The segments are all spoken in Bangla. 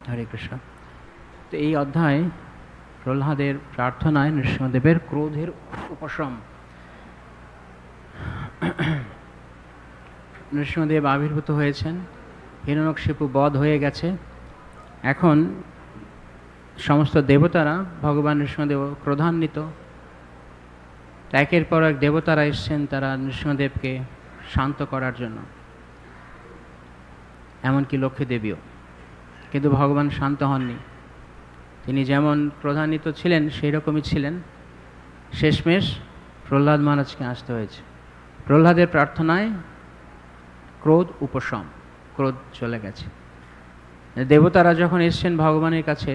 হরে কৃষ্ণ। তো এই অধ্যায় প্রহ্লাদের প্রার্থনায় নৃসিংহদেবের ক্রোধের উপশম। নৃসিংহদেব আবির্ভূত হয়েছেন, হিরণ্যকশিপু বধ হয়ে গেছে। এখন সমস্ত দেবতারা ভগবান নৃসিংহদেব ক্রোধান্বিত। একের পর এক দেবতারা এসছেন তারা নৃসিংহদেবকে শান্ত করার জন্য, এমনকি লক্ষ্মী দেবীও। কিন্তু ভগবান শান্ত হননি। তিনি যেমন ক্রোধান্বিত ছিলেন সেই রকমই ছিলেন। শেষমেশ প্রহ্লাদ মহারাজকে আসতে হয়েছে। প্রহ্লাদের প্রার্থনায় ক্রোধ উপশম, ক্রোধ চলে গেছে। দেবতারা যখন এসছেন ভগবানের কাছে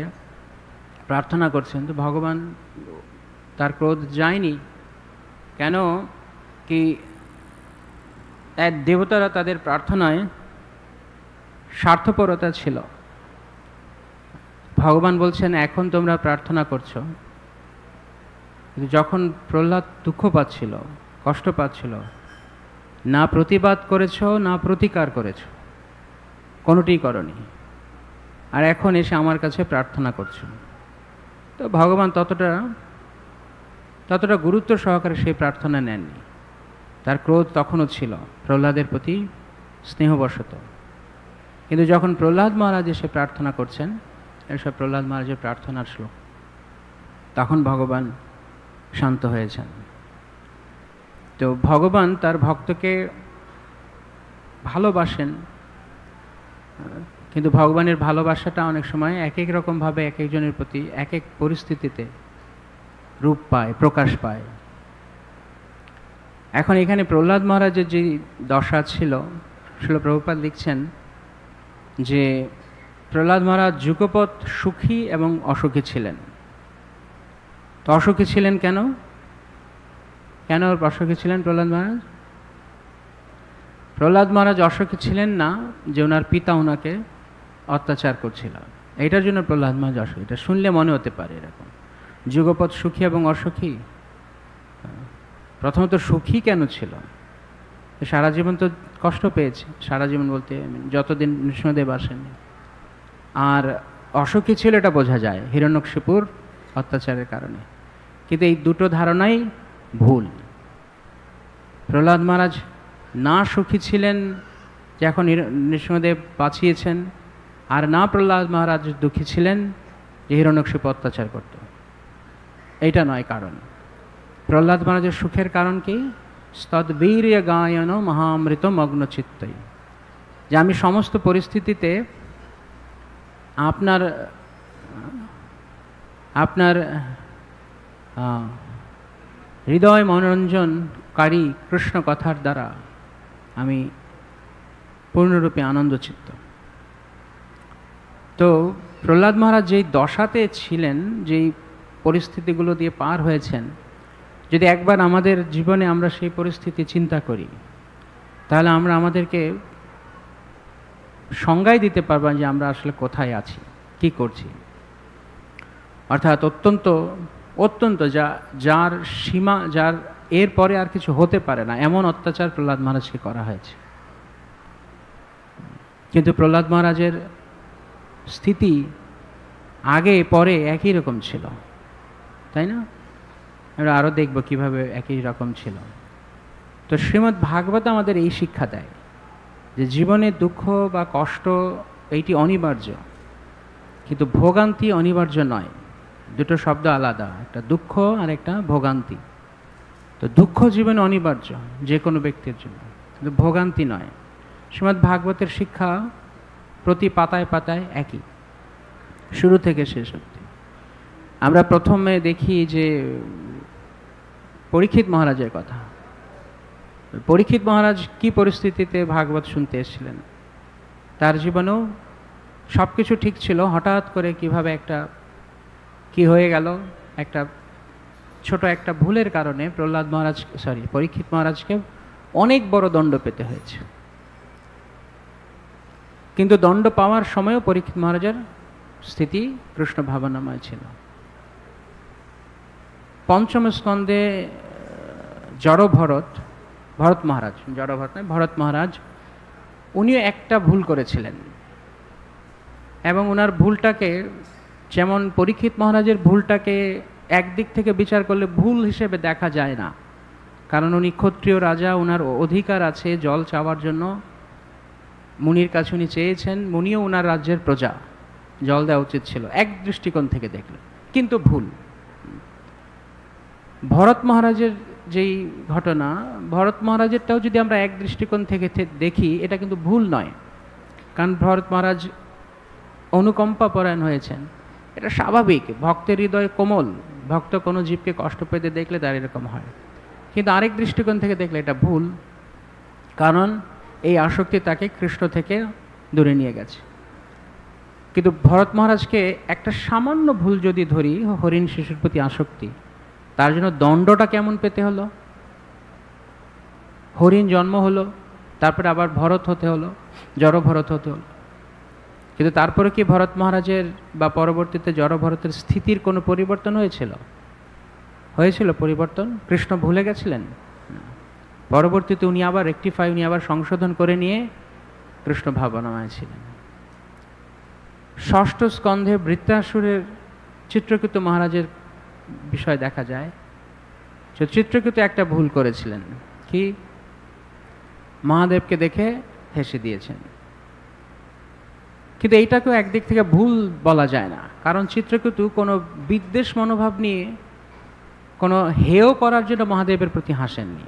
প্রার্থনা করছেন, তো ভগবান তার ক্রোধ যায়নি। কেন কি দেবতারা তাদের প্রার্থনায় স্বার্থপরতা ছিল। ভগবান বলছেন এখন তোমরা প্রার্থনা করছো, কিন্তু যখন প্রহ্লাদ দুঃখ পাচ্ছিল, কষ্ট পাচ্ছিল, না প্রতিবাদ করেছো না প্রতিকার করেছো, কোনোটিই করনি, আর এখন এসে আমার কাছে প্রার্থনা করছো। তো ভগবান ততটা গুরুত্ব সহকারে সেই প্রার্থনা নেননি। তার ক্রোধ তখনও ছিল প্রহ্লাদের প্রতি স্নেহবশত। কিন্তু যখন প্রহ্লাদ মহারাজ এসে প্রার্থনা করছেন, এসব প্রহ্লাদ মহারাজের প্রার্থনার শ্লোক, তখন ভগবান শান্ত হয়েছেন। তো ভগবান তার ভক্তকে ভালোবাসেন, কিন্তু ভগবানের ভালোবাসাটা অনেক সময় এক এক রকমভাবে এক একজনের প্রতি এক এক পরিস্থিতিতে রূপ পায়, প্রকাশ পায়। এখন এখানে প্রহ্লাদ মহারাজের যে দশা ছিল, শিল প্রভুপাদ লিখছেন যে প্রহ্লাদ মহারাজ যুগপৎ সুখী এবং অসুখী ছিলেন। তো অসুখী ছিলেন কেন? কেন অসুখী ছিলেন প্রহ্লাদ মহারাজ? প্রহ্লাদ মহারাজ অসুখী ছিলেন না যে ওনার পিতা ওনাকে অত্যাচার করছিল, এইটার জন্য প্রহ্লাদ মহারাজ অসুখী। এটা শুনলে মনে হতে পারে এরকম, যুগপৎ সুখী এবং অসুখী। প্রথমত সুখী কেন ছিল? সারা জীবন তো কষ্ট পেয়েছে, সারা জীবন বলতে যতদিন নৃসিংহদেব আসেননি। আর অসুখী ছিল এটা বোঝা যায় হিরণ্যকশিপুর অত্যাচারের কারণে। কিন্তু এই দুটো ধারণাই ভুল। প্রহ্লাদ মহারাজ না সুখী ছিলেন যে এখন নৃসিংহদেব বাঁচিয়েছেন, আর না প্রহ্লাদ মহারাজ দুঃখী ছিলেন যে হিরণ্যকশিপু অত্যাচার করত। এইটা নয় কারণ। প্রহ্লাদ মহারাজের সুখের কারণ কি? স্তদ্বীর্য গায়ন মহামৃত মগ্ন চিত্তই, যে আমি সমস্ত পরিস্থিতিতে আপনার আপনার হৃদয় মনোরঞ্জনকারী কৃষ্ণ কথার দ্বারা আমি পূর্ণরূপে আনন্দচিত্ত। তো প্রহ্লাদ মহারাজ যেই দশাতে ছিলেন, যেই পরিস্থিতিগুলো দিয়ে পার হয়েছেন, যদি একবার আমাদের জীবনে আমরা সেই পরিস্থিতি চিন্তা করি, তাহলে আমরা আমাদেরকে সংজ্ঞাই দিতে পারবো যে আমরা আসলে কোথায় আছি, কি করছি। অর্থাৎ অত্যন্ত যার সীমা, যার এর পরে আর কিছু হতে পারে না, এমন অত্যাচার প্রহ্লাদ মহারাজকে করা হয়েছে। কিন্তু প্রহ্লাদ মহারাজের স্থিতি আগে পরে একই রকম ছিল, তাই না? আমরা আরও দেখব কিভাবে একই রকম ছিল। তো শ্রীমদ্ ভাগবত আমাদের এই শিক্ষা দেয় যে জীবনে দুঃখ বা কষ্ট এইটি অনিবার্য, কিন্তু ভোগান্তি অনিবার্য নয়। দুটো শব্দ আলাদা, একটা দুঃখ আর একটা ভোগান্তি। তো দুঃখ জীবনে অনিবার্য যে কোনো ব্যক্তির জন্য, কিন্তু ভোগান্তি নয়। শ্রীমদ্ ভাগবতের শিক্ষা প্রতি পাতায় পাতায় একই, শুরু থেকে শেষ অবধি। আমরা প্রথমে দেখি যে পরীক্ষিত মহারাজের কথা। পরীক্ষিত মহারাজ কি পরিস্থিতিতে ভাগবত শুনতে এসেছিলেন? তার জীবনেও সব কিছু ঠিক ছিল, হঠাৎ করে কিভাবে কি হয়ে গেল, ছোট একটা ভুলের কারণে পরীক্ষিত মহারাজকে অনেক বড় দণ্ড পেতে হয়েছে। কিন্তু দণ্ড পাওয়ার সময়ও পরীক্ষিত মহারাজের স্থিতি কৃষ্ণ ভাবনাময় ছিল। পঞ্চম স্কন্ধে ভরত মহারাজ উনিও একটা ভুল করেছিলেন। এবং ওনার ভুলটাকে, যেমন পরীক্ষিত মহারাজের ভুলটাকে একদিক থেকে বিচার করলে ভুল হিসেবে দেখা যায় না, কারণ উনি ক্ষত্রিয় রাজা, ওনার অধিকার আছে জল চাওয়ার জন্য। মুনির কাছে উনি চেয়েছেন, মুনিও ওনার রাজ্যের প্রজা, জল দেওয়া উচিত ছিল এক দৃষ্টিকোণ থেকে দেখলে, কিন্তু ভুল। ভরত মহারাজের যেই ঘটনা, ভরত মহারাজেরটাও যদি আমরা এক দৃষ্টিকোণ থেকে দেখি, এটা কিন্তু ভুল নয়, কারণ ভরত মহারাজ অনুকম্পা পরায়ণ হয়েছেন, এটা স্বাভাবিক। ভক্তের হৃদয় কোমল, ভক্ত কোনো জীবকে কষ্ট পেতে দেখলে তার এরকম হয়। কিন্তু আরেক দৃষ্টিকোণ থেকে দেখলে এটা ভুল, কারণ এই আসক্তি তাকে কৃষ্ণ থেকে দূরে নিয়ে গেছে। কিন্তু ভরত মহারাজকে একটা সামান্য ভুল যদি ধরি, হরিণ শিশুর প্রতি আসক্তি, তার জন্য দণ্ডটা কেমন পেতে হলো? হরিণ জন্ম হলো, তারপরে আবার ভরত হতে হলো, জড় ভরত হতে হলো। কিন্তু তারপরে কি ভরত মহারাজের বা পরবর্তীতে জড় ভরতের স্থিতির কোনো পরিবর্তন হয়েছিল? হয়েছিল পরিবর্তন? কৃষ্ণ ভুলে গেছিলেন? পরবর্তীতে উনি আবার রেকটিফাই, উনি আবার সংশোধন করে নিয়ে কৃষ্ণ ভাবনাময় ছিলেন। ষষ্ঠ স্কন্ধে বৃত্রাসুরের চিত্রকূট মহারাজের বিষয় দেখা যায়। চিত্রকূট একটা ভুল করেছিলেন, কি? মহাদেবকে দেখে হেসে দিয়েছেন। কিন্তু এইটাকেও একদিক থেকে ভুল বলা যায় না, কারণ চিত্রকূট কোনো বিদ্বেষ মনোভাব নিয়ে, কোনো হেয় করার জন্য মহাদেবের প্রতি হাসেননি,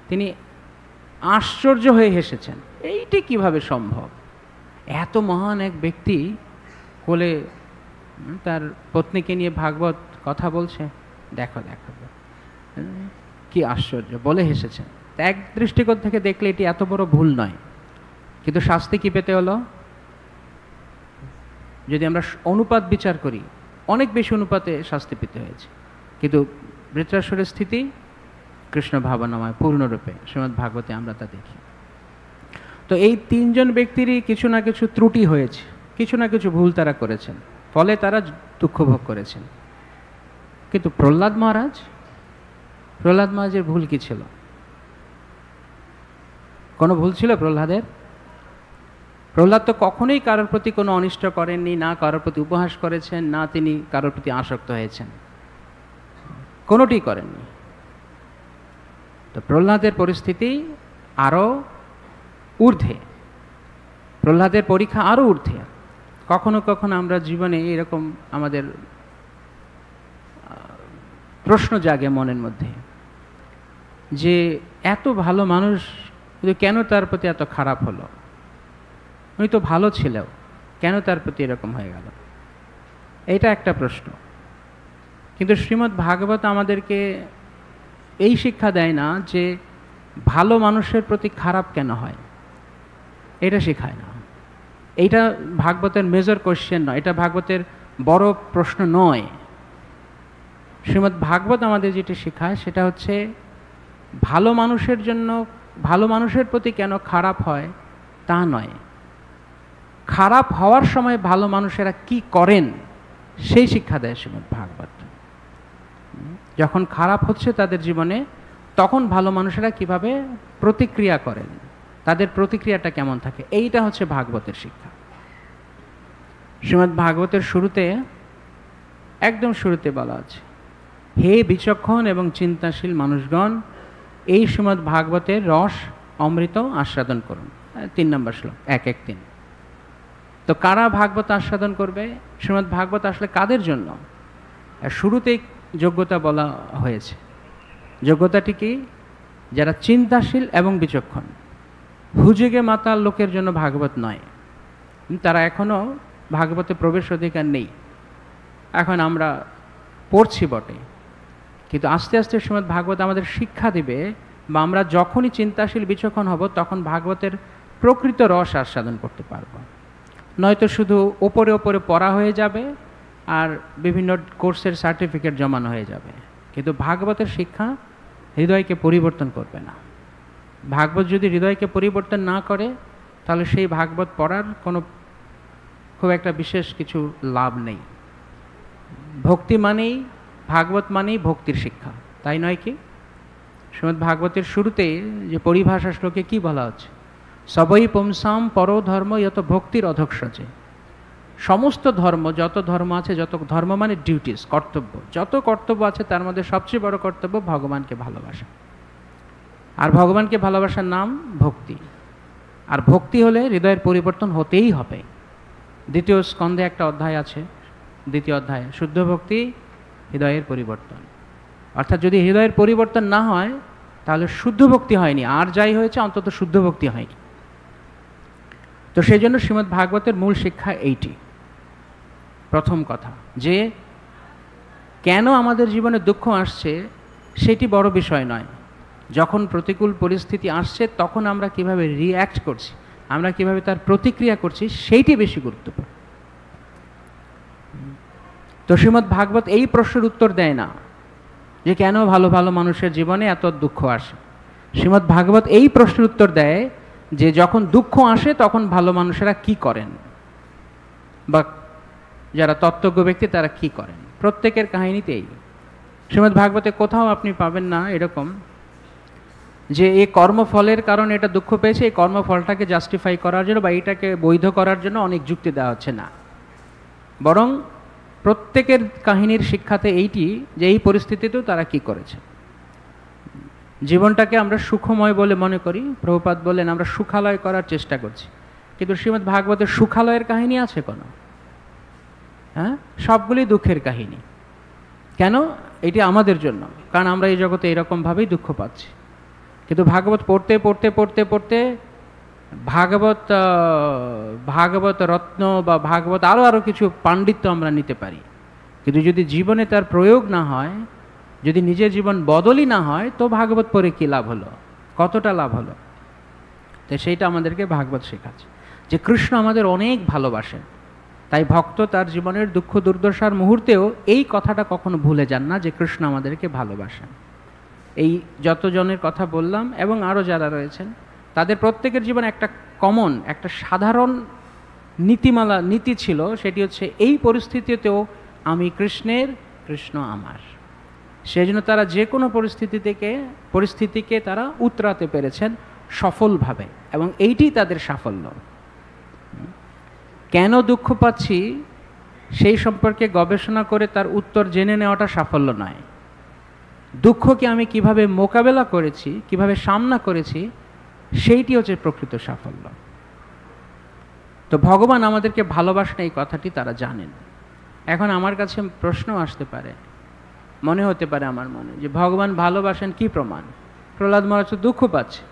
তিনি আশ্চর্য হয়ে হেসেছেন। এইটি কিভাবে সম্ভব? এত মহান এক ব্যক্তি কোলে তার পত্নীকে নিয়ে ভাগবত কথা বলছে, দেখো দেখো কি আশ্চর্য, বলে হেসেছেন। এক দৃষ্টিকোণ থেকে দেখলে এটি এত বড় ভুল নয়, কিন্তু শাস্তি কি পেতে হলো? যদি আমরা অনুপাত বিচার করি, অনেক বেশি অনুপাতে শাস্তি পেতে হয়েছে। কিন্তু বৃত্রাসুরের স্থিতি কৃষ্ণ ভাবনাময় পূর্ণরূপে শ্রীমদ্ ভাগবতে আমরা তা দেখি। তো এই তিনজন ব্যক্তিরই কিছু না কিছু ত্রুটি হয়েছে, কিছু না কিছু ভুল তারা করেছেন, ফলে তারা দুঃখ ভোগ করেছেন। কিন্তু প্রহ্লাদ মহারাজের ভুল কি ছিল? কোনো ভুল ছিল প্রহ্লাদের? প্রহ্লাদ তো কখনোই কারোর প্রতি কোনো অনিষ্ট করেননি, না কারোর প্রতি উপহাস করেছেন, না তিনি কারোর প্রতি আসক্ত হয়েছেন, কোনোটি করেননি। তো প্রহ্লাদের পরিস্থিতি আরও ঊর্ধ্বে, প্রহ্লাদের পরীক্ষা আরও ঊর্ধ্বে। কখনো কখনো আমরা জীবনে এরকম আমাদের প্রশ্ন জাগে মনের মধ্যে, যে এত ভালো মানুষ কেন তার প্রতি এত খারাপ হলো? উনি তো ভালো ছিল, কেন তার প্রতি এরকম হয়ে গেল? এটা একটা প্রশ্ন। কিন্তু শ্রীমদ্ ভাগবত আমাদেরকে এই শিক্ষা দেয় না যে ভালো মানুষের প্রতি খারাপ কেন হয়, এটা শেখায় না। এইটা ভাগবতের মেজর কোয়েশ্চেন নয়, এটা ভাগবতের বড় প্রশ্ন নয়। শ্রীমদ্ ভাগবত আমাদের যেটি শেখায় সেটা হচ্ছে ভালো মানুষের জন্য, ভালো মানুষের প্রতি কেন খারাপ হয় তা নয়, খারাপ হওয়ার সময় ভালো মানুষেরা কি করেন সেই শিক্ষা দেয় শ্রীমদ্ ভাগবত। যখন খারাপ হচ্ছে তাদের জীবনে, তখন ভালো মানুষেরা কিভাবে প্রতিক্রিয়া করেন, তাদের প্রতিক্রিয়াটা কেমন থাকে, এইটা হচ্ছে ভাগবতের শিক্ষা। শ্রীমদ্ ভাগবতের শুরুতে, একদম শুরুতে বলা আছে, হে বিচক্ষণ এবং চিন্তাশীল মানুষগণ, এই শ্রীমদ্ ভাগবতের রস অমৃত আস্বাদন করুন। 3 নম্বর শ্লোক, 1-1-3। তো কারা ভাগবত আস্বাদন করবে? শ্রীমদ্ ভাগবত আসলে কাদের জন্য? শুরুতেই যোগ্যতা বলা হয়েছে। যোগ্যতাটি কি? যারা চিন্তাশীল এবং বিচক্ষণ। হুজুগে মাতাল লোকের জন্য ভাগবত নয়, তারা এখনও ভাগবতে প্রবেশ অধিকার নেই। এখন আমরা পড়ছি বটে, কিন্তু আস্তে আস্তে শ্রীমদ্ ভাগবত আমাদের শিক্ষা দিবে, বা আমরা যখনই চিন্তাশীল বিচক্ষণ হব তখন ভাগবতের প্রকৃত রস আস্বাদন করতে পারব। নয়তো শুধু ওপরে ওপরে পড়া হয়ে যাবে আর বিভিন্ন কোর্সের সার্টিফিকেট জমানো হয়ে যাবে, কিন্তু ভাগবতের শিক্ষা হৃদয়কে পরিবর্তন করবে না। ভাগবত যদি হৃদয়কে পরিবর্তন না করে, তাহলে সেই ভাগবত পড়ার কোনো খুব একটা বিশেষ কিছু লাভ নেই। ভক্তি মানেই, ভাগবত মানেই ভক্তির শিক্ষা, তাই নয় কি? শ্রীমদ্ ভাগবতের শুরুতে যে পরিভাষা শ্লোকে কি বলা হচ্ছে, সবই পুংসাম পরো ধর্ম ইয়ত ভক্তির অধক্ষজে। সমস্ত ধর্ম, যত ধর্ম আছে, যত ধর্ম মানে ডিউটিস, কর্তব্য, যত কর্তব্য আছে তার মধ্যে সবচেয়ে বড় কর্তব্য ভগবানকে ভালোবাসা। আর ভগবানকে ভালোবাসার নাম ভক্তি। আর ভক্তি হলে হৃদয়ের পরিবর্তন হতেই হবে। দ্বিতীয় স্কন্ধে একটা অধ্যায় আছে, দ্বিতীয় অধ্যায়ে, শুদ্ধ ভক্তি হৃদয়ের পরিবর্তন। অর্থাৎ যদি হৃদয়ের পরিবর্তন না হয় তাহলে শুদ্ধ ভক্তি হয়নি, আর যাই হয়েছে অন্তত শুদ্ধ ভক্তি হয়নি। তো সেই জন্য শ্রীমদ্ ভাগবতের মূল শিক্ষা এইটি। প্রথম কথা যে কেন আমাদের জীবনে দুঃখ আসছে সেটি বড় বিষয় নয়, যখন প্রতিকূল পরিস্থিতি আসছে তখন আমরা কিভাবে রিঅ্যাক্ট করছি, আমরা কিভাবে তার প্রতিক্রিয়া করছি, সেইটি বেশি গুরুত্বপূর্ণ। তো শ্রীমদ্ ভাগবত এই প্রশ্নের উত্তর দেয় না যে কেন ভালো ভালো মানুষের জীবনে এত দুঃখ আসে। শ্রীমদ্ ভাগবত এই প্রশ্নের উত্তর দেয় যে যখন দুঃখ আসে তখন ভালো মানুষেরা কি করেন, বা যারা তত্ত্বজ্ঞ ব্যক্তি তারা কি করেন। প্রত্যেকের কাহিনীতেই শ্রীমদ্ ভাগবতে কোথাও আপনি পাবেন না এরকম যে এই কর্মফলের কারণে এটা দুঃখ পেয়েছে, এই কর্মফলটাকে জাস্টিফাই করার জন্য বা এইটাকে বৈধ করার জন্য অনেক যুক্তি দেওয়া হচ্ছে না। বরং প্রত্যেকের কাহিনীর শিক্ষাতে এইটি যে এই পরিস্থিতিতেও তারা কি করেছে। জীবনটাকে আমরা সুখময় বলে মনে করি, প্রভুপাদ বললেন আমরা সুখালয় করার চেষ্টা করছি, কিন্তু শ্রীমদ্ ভাগবতের সুখালয়ের কাহিনী আছে কোনো? হ্যাঁ, সবগুলি দুঃখের কাহিনী। কেন? এটি আমাদের জন্য, কারণ আমরা এই জগতে এরকমভাবেই দুঃখ পাচ্ছি। কিন্তু ভাগবত পড়তে পড়তে পড়তে পড়তে ভাগবত রত্ন বা ভাগবত আরও কিছু পাণ্ডিত্য আমরা নিতে পারি, কিন্তু যদি জীবনে তার প্রয়োগ না হয়, যদি নিজের জীবন বদলই না হয়, তো ভাগবত পড়ে কী লাভ হলো, কতটা লাভ হলো? তো সেইটা আমাদেরকে ভাগবত শেখাচ্ছে যে কৃষ্ণ আমাদের অনেক ভালোবাসেন। তাই ভক্ত তার জীবনের দুঃখ দুর্দশার মুহূর্তেও এই কথাটা কখনো ভুলে যান না যে কৃষ্ণ আমাদেরকে ভালোবাসেন। এই যতজনের কথা বললাম এবং আরও যারা রয়েছেন তাদের প্রত্যেকের জীবনে একটা কমন, একটা সাধারণ নীতি ছিল, সেটি হচ্ছে এই পরিস্থিতিতেও আমি কৃষ্ণের, কৃষ্ণ আমার। সেই জন্য তারা যে কোনো পরিস্থিতিকে তারা উতরাতে পেরেছেন সফলভাবে, এবং এইটি তাদের সাফল্য। কেন দুঃখ পাচ্ছি সেই সম্পর্কে গবেষণা করে তার উত্তর জেনে নেওয়াটা সাফল্য নয়। দুঃখকে আমি কিভাবে মোকাবেলা করেছি, কিভাবে সামনা করেছি, সেইটি হচ্ছে প্রকৃত সাফল্য। তো ভগবান আমাদেরকে ভালোবাসেন এই কথাটি তারা জানেন। এখন আমার কাছে প্রশ্ন আসতে পারে, মনে হতে পারে আমার মনে, যে ভগবান ভালোবাসেন কি প্রমাণ? প্রহ্লাদ মহারাজ তো দুঃখ পাচ্ছে,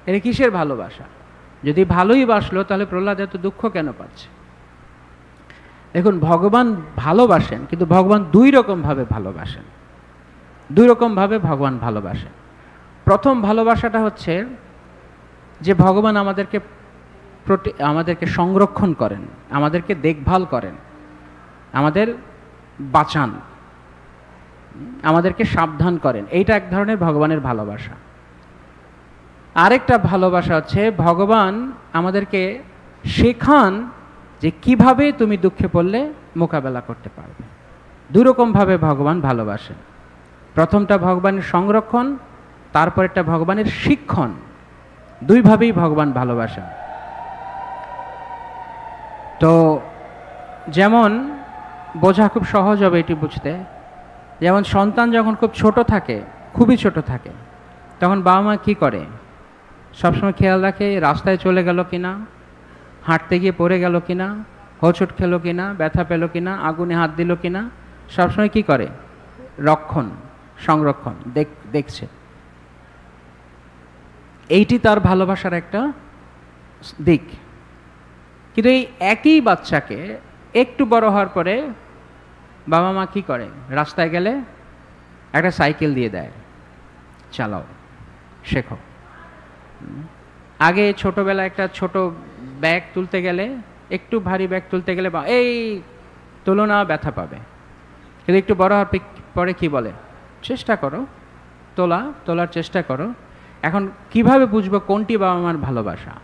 এর কিসের ভালোবাসা? যদি ভালোই বাসলো তাহলে প্রহ্লাদ এত দুঃখ কেন পাচ্ছে? দেখুন, ভগবান ভালোবাসেন, কিন্তু ভগবান দুই রকমভাবে ভালোবাসেন। দুই রকমভাবে ভগবান ভালোবাসেন। প্রথম ভালোবাসাটা হচ্ছে যে ভগবান আমাদেরকে সংরক্ষণ করেন, আমাদেরকে দেখভাল করেন, আমাদের বাঁচান, আমাদেরকে সাবধান করেন। এইটা এক ধরনের ভগবানের ভালোবাসা। আরেকটা ভালোবাসা হচ্ছে ভগবান আমাদেরকে শেখান যে কিভাবে তুমি দুঃখে পড়লে মোকাবেলা করতে পারবে। দুরকমভাবে ভগবান ভালোবাসেন। প্রথমটা ভগবানের সংরক্ষণ, তারপরেরটা ভগবানের শিক্ষণ। দুইভাবেই ভগবান ভালোবাসেন। তো যেমন বোঝা খুব সহজ হবে এটি বুঝতে, যেমন সন্তান যখন খুব ছোট থাকে, খুবই ছোট থাকে, তখন বাবা মা কী করে? সবসময় খেয়াল রাখে রাস্তায় চলে গেল কিনা, হাঁটতে গিয়ে পড়ে গেল কিনা, হোঁচট খেলো কিনা, ব্যথা পেল কিনা, আগুনে হাত দিল কিনা, সবসময় কি করে? রক্ষণ, সংরক্ষণ দেখছে। এইটি তার ভালোবাসার একটা দিক। কিন্তু এই একই বাচ্চাকে একটু বড় হওয়ার পরে বাবা মা কি করে? রাস্তায় গেলে একটা সাইকেল দিয়ে দেয়, চালাও, শেখো। আগে ছোটবেলায় একটা ছোট ব্যাগ তুলতে গেলে, একটু ভারী ব্যাগ তুলতে গেলে বা এই তোলো না, ব্যথা পাবে। কিন্তু একটু বড় হওয়ার পরে কি বলে? চেষ্টা করো, তোলার চেষ্টা করো। এখন কিভাবে বুঝবো কোনটি বাবা মার ভালোবাসা?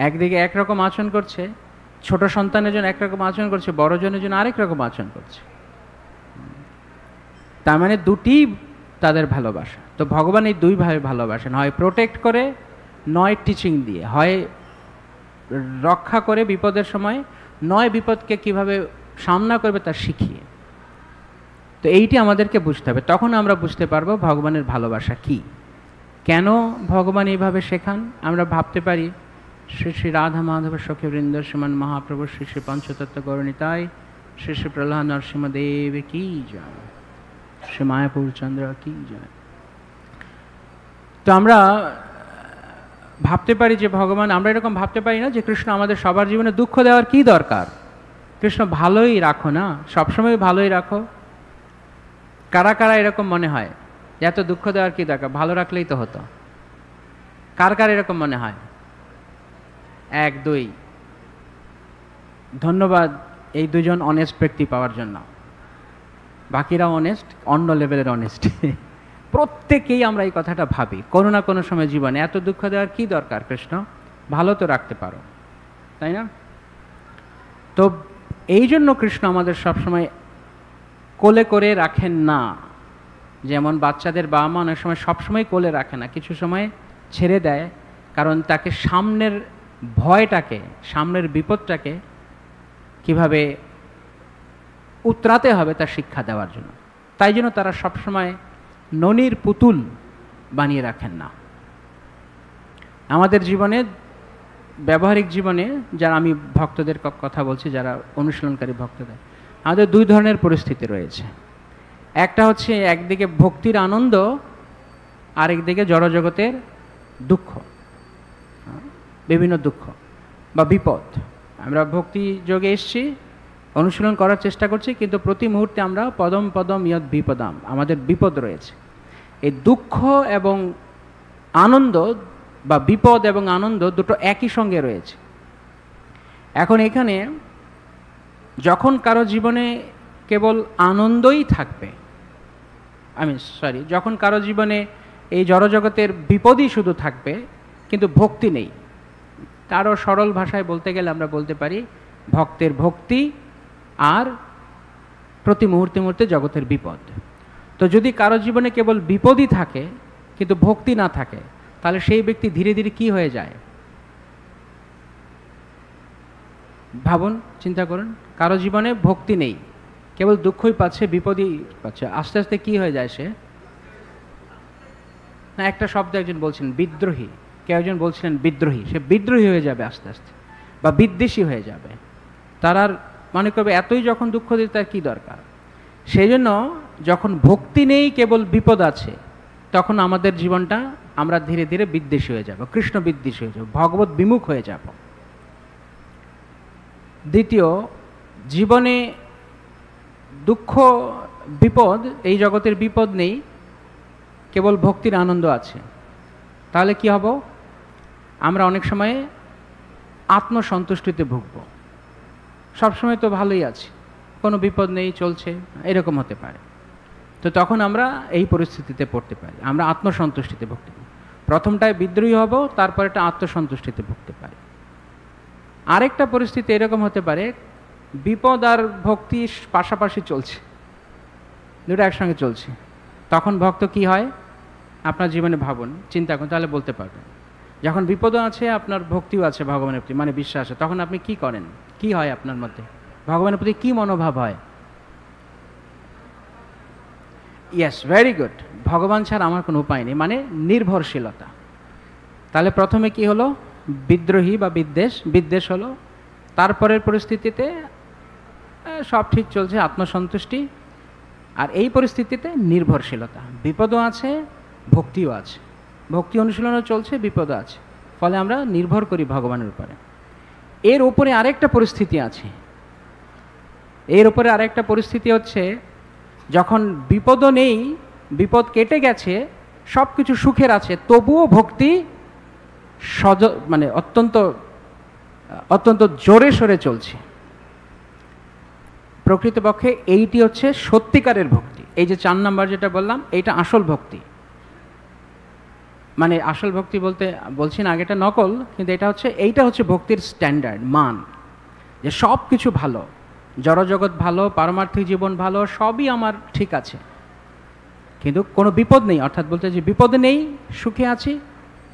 একদিকে একরকম আচরণ করছে, ছোট সন্তানের জন্য একরকম আচরণ করছে, বড় জনের জন্য আরেক রকম আচরণ করছে। তার মানে দুটি তাদের ভালোবাসা। তো ভগবান এই দুইভাবে ভালোবাসেন, হয় প্রোটেক্ট করে, নয় টিচিং দিয়ে। হয় রক্ষা করে বিপদের সময়, নয় বিপদকে কিভাবে সামনা করবে তা শিখিয়ে। তো এইটি আমাদেরকে বুঝতে হবে, তখন আমরা বুঝতে পারবো ভগবানের ভালোবাসা কি, কেন ভগবান এইভাবে শেখান। আমরা ভাবতে পারি শ্রী শ্রী রাধা মাধব সখীবৃন্দ শ্রীমান মহাপ্রভু শ্রী শ্রী পঞ্চতত্ত্ব গৌরণিতায় শ্রী শ্রী প্রহ্লাদ নরসিংহদেব কি জয়, শ্রী মায়াপুর চন্দ্র কি জয়। তো আমরা ভাবতে পারি যে ভগবান, আমরা এরকম ভাবতে পারি না যে কৃষ্ণ আমাদের সবার জীবনে দুঃখ দেওয়ার কি দরকার, কৃষ্ণ ভালোই রাখো না, সবসময় ভালোই রাখো। কারা কারা এরকম মনে হয় যে এত দুঃখ দেওয়ার কি দরকার, ভালো রাখলেই তো হতো? কার কার এরকম মনে হয়? এক দুই, ধন্যবাদ এই দুজন অনেস্ট ব্যক্তি পাওয়ার জন্য। বাকিরা অনেস্ট, অন্য লেভেলের অনেস্ট। প্রত্যেকেই আমরা এই কথাটা ভাবি কোনো না কোনো সময় জীবনে, এত দুঃখ দেওয়ার কি দরকার কৃষ্ণ, ভালো তো রাখতে পারো, তাই না? তো এই জন্য কৃষ্ণ আমাদের সবসময় কোলে করে রাখেন না। যেমন বাচ্চাদের বাবা মা অনেক সময় সবসময় কোলে রাখে না, কিছু সময় ছেড়ে দেয়, কারণ তাকে সামনের ভয়টাকে, সামনের বিপদটাকে কিভাবে উতরাতে হবে তার শিক্ষা দেওয়ার জন্য। তাই জন্য তারা সবসময় ননির পুতুল বানিয়ে রাখেন না। আমাদের জীবনে, ব্যবহারিক জীবনে, যারা, আমি ভক্তদের কথা বলছি, যারা অনুশীলনকারী ভক্তদের, আমাদের দুই ধরনের পরিস্থিতি রয়েছে। একটা হচ্ছে একদিকে ভক্তির আনন্দ, আরেকদিকে জড়জগতের দুঃখ, বিভিন্ন দুঃখ বা বিপদ। আমরা ভক্তি যোগে এসছি, অনুশীলন করার চেষ্টা করছি, কিন্তু প্রতি মুহূর্তে আমরা পদম পদম ইয়ৎ বিপদাম, আমাদের বিপদ রয়েছে। এই দুঃখ এবং আনন্দ বা বিপদ এবং আনন্দ দুটো একই সঙ্গে রয়েছে। এখন এখানে যখন কারো জীবনে কেবল আনন্দই থাকবে, যখন কারো জীবনে এই জড়জগতের বিপদই শুধু থাকবে কিন্তু ভক্তি নেই, কারো সরল ভাষায় বলতে গেলে আমরা বলতে পারি ভক্তের ভক্তি আর প্রতি মুহূর্তে মুহূর্তে জগতের বিপদ। তো যদি কারো জীবনে কেবল বিপদই থাকে কিন্তু ভক্তি না থাকে, তাহলে সেই ব্যক্তি ধীরে ধীরে কি হয়ে যায়? ভাবুন, চিন্তা করুন, কারো জীবনে ভক্তি নেই, কেবল দুঃখই পাচ্ছে, বিপদই পাচ্ছে, আস্তে আস্তে কি হয়ে যায় সে? না, একটা শব্দ একজন বলছেন বিদ্রোহী, কেউ একজন বলছিলেন বিদ্রোহী, সে বিদ্রোহী হয়ে যাবে আস্তে আস্তে, বা বিদ্বেষী হয়ে যাবে। তার আর মনে করবে এতই যখন দুঃখ দিতে তার কী দরকার। সেই জন্য যখন ভক্তি নেই, কেবল বিপদ আছে, তখন আমাদের জীবনটা, আমরা ধীরে ধীরে বিদ্বেষী হয়ে যাব, কৃষ্ণ বিদ্বেষী হয়ে যাব, ভগবত বিমুখ হয়ে যাব। দ্বিতীয়, জীবনে দুঃখ বিপদ, এই জগতের বিপদ নেই, কেবল ভক্তির আনন্দ আছে, তাহলে কি হব? আমরা অনেক সময় আত্মসন্তুষ্টিতে ভুগব, সবসময় তো ভালোই আছি, কোনো বিপদ নেই, চলছে, এরকম হতে পারে। তো তখন আমরা এই পরিস্থিতিতে পড়তে পারি, আমরা আত্মসন্তুষ্টিতে ভুগতে পারি। প্রথমটায় বিদ্রোহী হব, তারপর একটা আত্মসন্তুষ্টিতে ভুগতে পারি। আরেকটা পরিস্থিতি এরকম হতে পারে, বিপদ আর ভক্তি পাশাপাশি চলছে, দুটো একসঙ্গে চলছে, তখন ভক্ত কি হয়? আপনার জীবনে ভাবুন, চিন্তা করুন, তাহলে বলতে পারবেন। যখন বিপদও আছে, আপনার ভক্তিও আছে ভগবানের প্রতি, মানে বিশ্বাস আছে, তখন আপনি কি করেন? কি হয় আপনার মধ্যে? ভগবানের প্রতি কি মনোভাব হয়? ইয়েস, ভেরি গুড, ভগবান ছাড়া আমার কোনো উপায় নেই, মানে নির্ভরশীলতা। তাহলে প্রথমে কি হলো? বিদ্রোহী বা বিদ্বেষ হলো। তারপরের পরিস্থিতিতে সব ঠিক চলছে, আত্মসন্তুষ্টি। আর এই পরিস্থিতিতে নির্ভরশীলতা, বিপদও আছে, ভক্তিও আছে, ভক্তি অনুশীলনও চলছে, বিপদও আছে, ফলে আমরা নির্ভর করি ভগবানের উপরে। এর উপরে আরেকটা পরিস্থিতি আছে, এর উপরে আরেকটা পরিস্থিতি হচ্ছে, যখন বিপদও নেই, বিপদ কেটে গেছে, সব কিছু সুখের আছে, তবুও ভক্তি মানে অত্যন্ত জোরে সোরে চলছে। প্রকৃতপক্ষে এইটি হচ্ছে সত্যিকারের ভক্তি। এই যে 4 নাম্বার যেটা বললাম, এইটা আসল ভক্তি। মানে আসল ভক্তি বলতে বলছি না, আগেটা নকল, কিন্তু এইটা হচ্ছে ভক্তির স্ট্যান্ডার্ড, মান, যে সব কিছু ভালো, জড়জগৎ ভালো, পারমার্থিক জীবন ভালো, সবই আমার ঠিক আছে, কিন্তু কোনো বিপদ নেই, অর্থাৎ বলতে যে বিপদ নেই, সুখে আছি,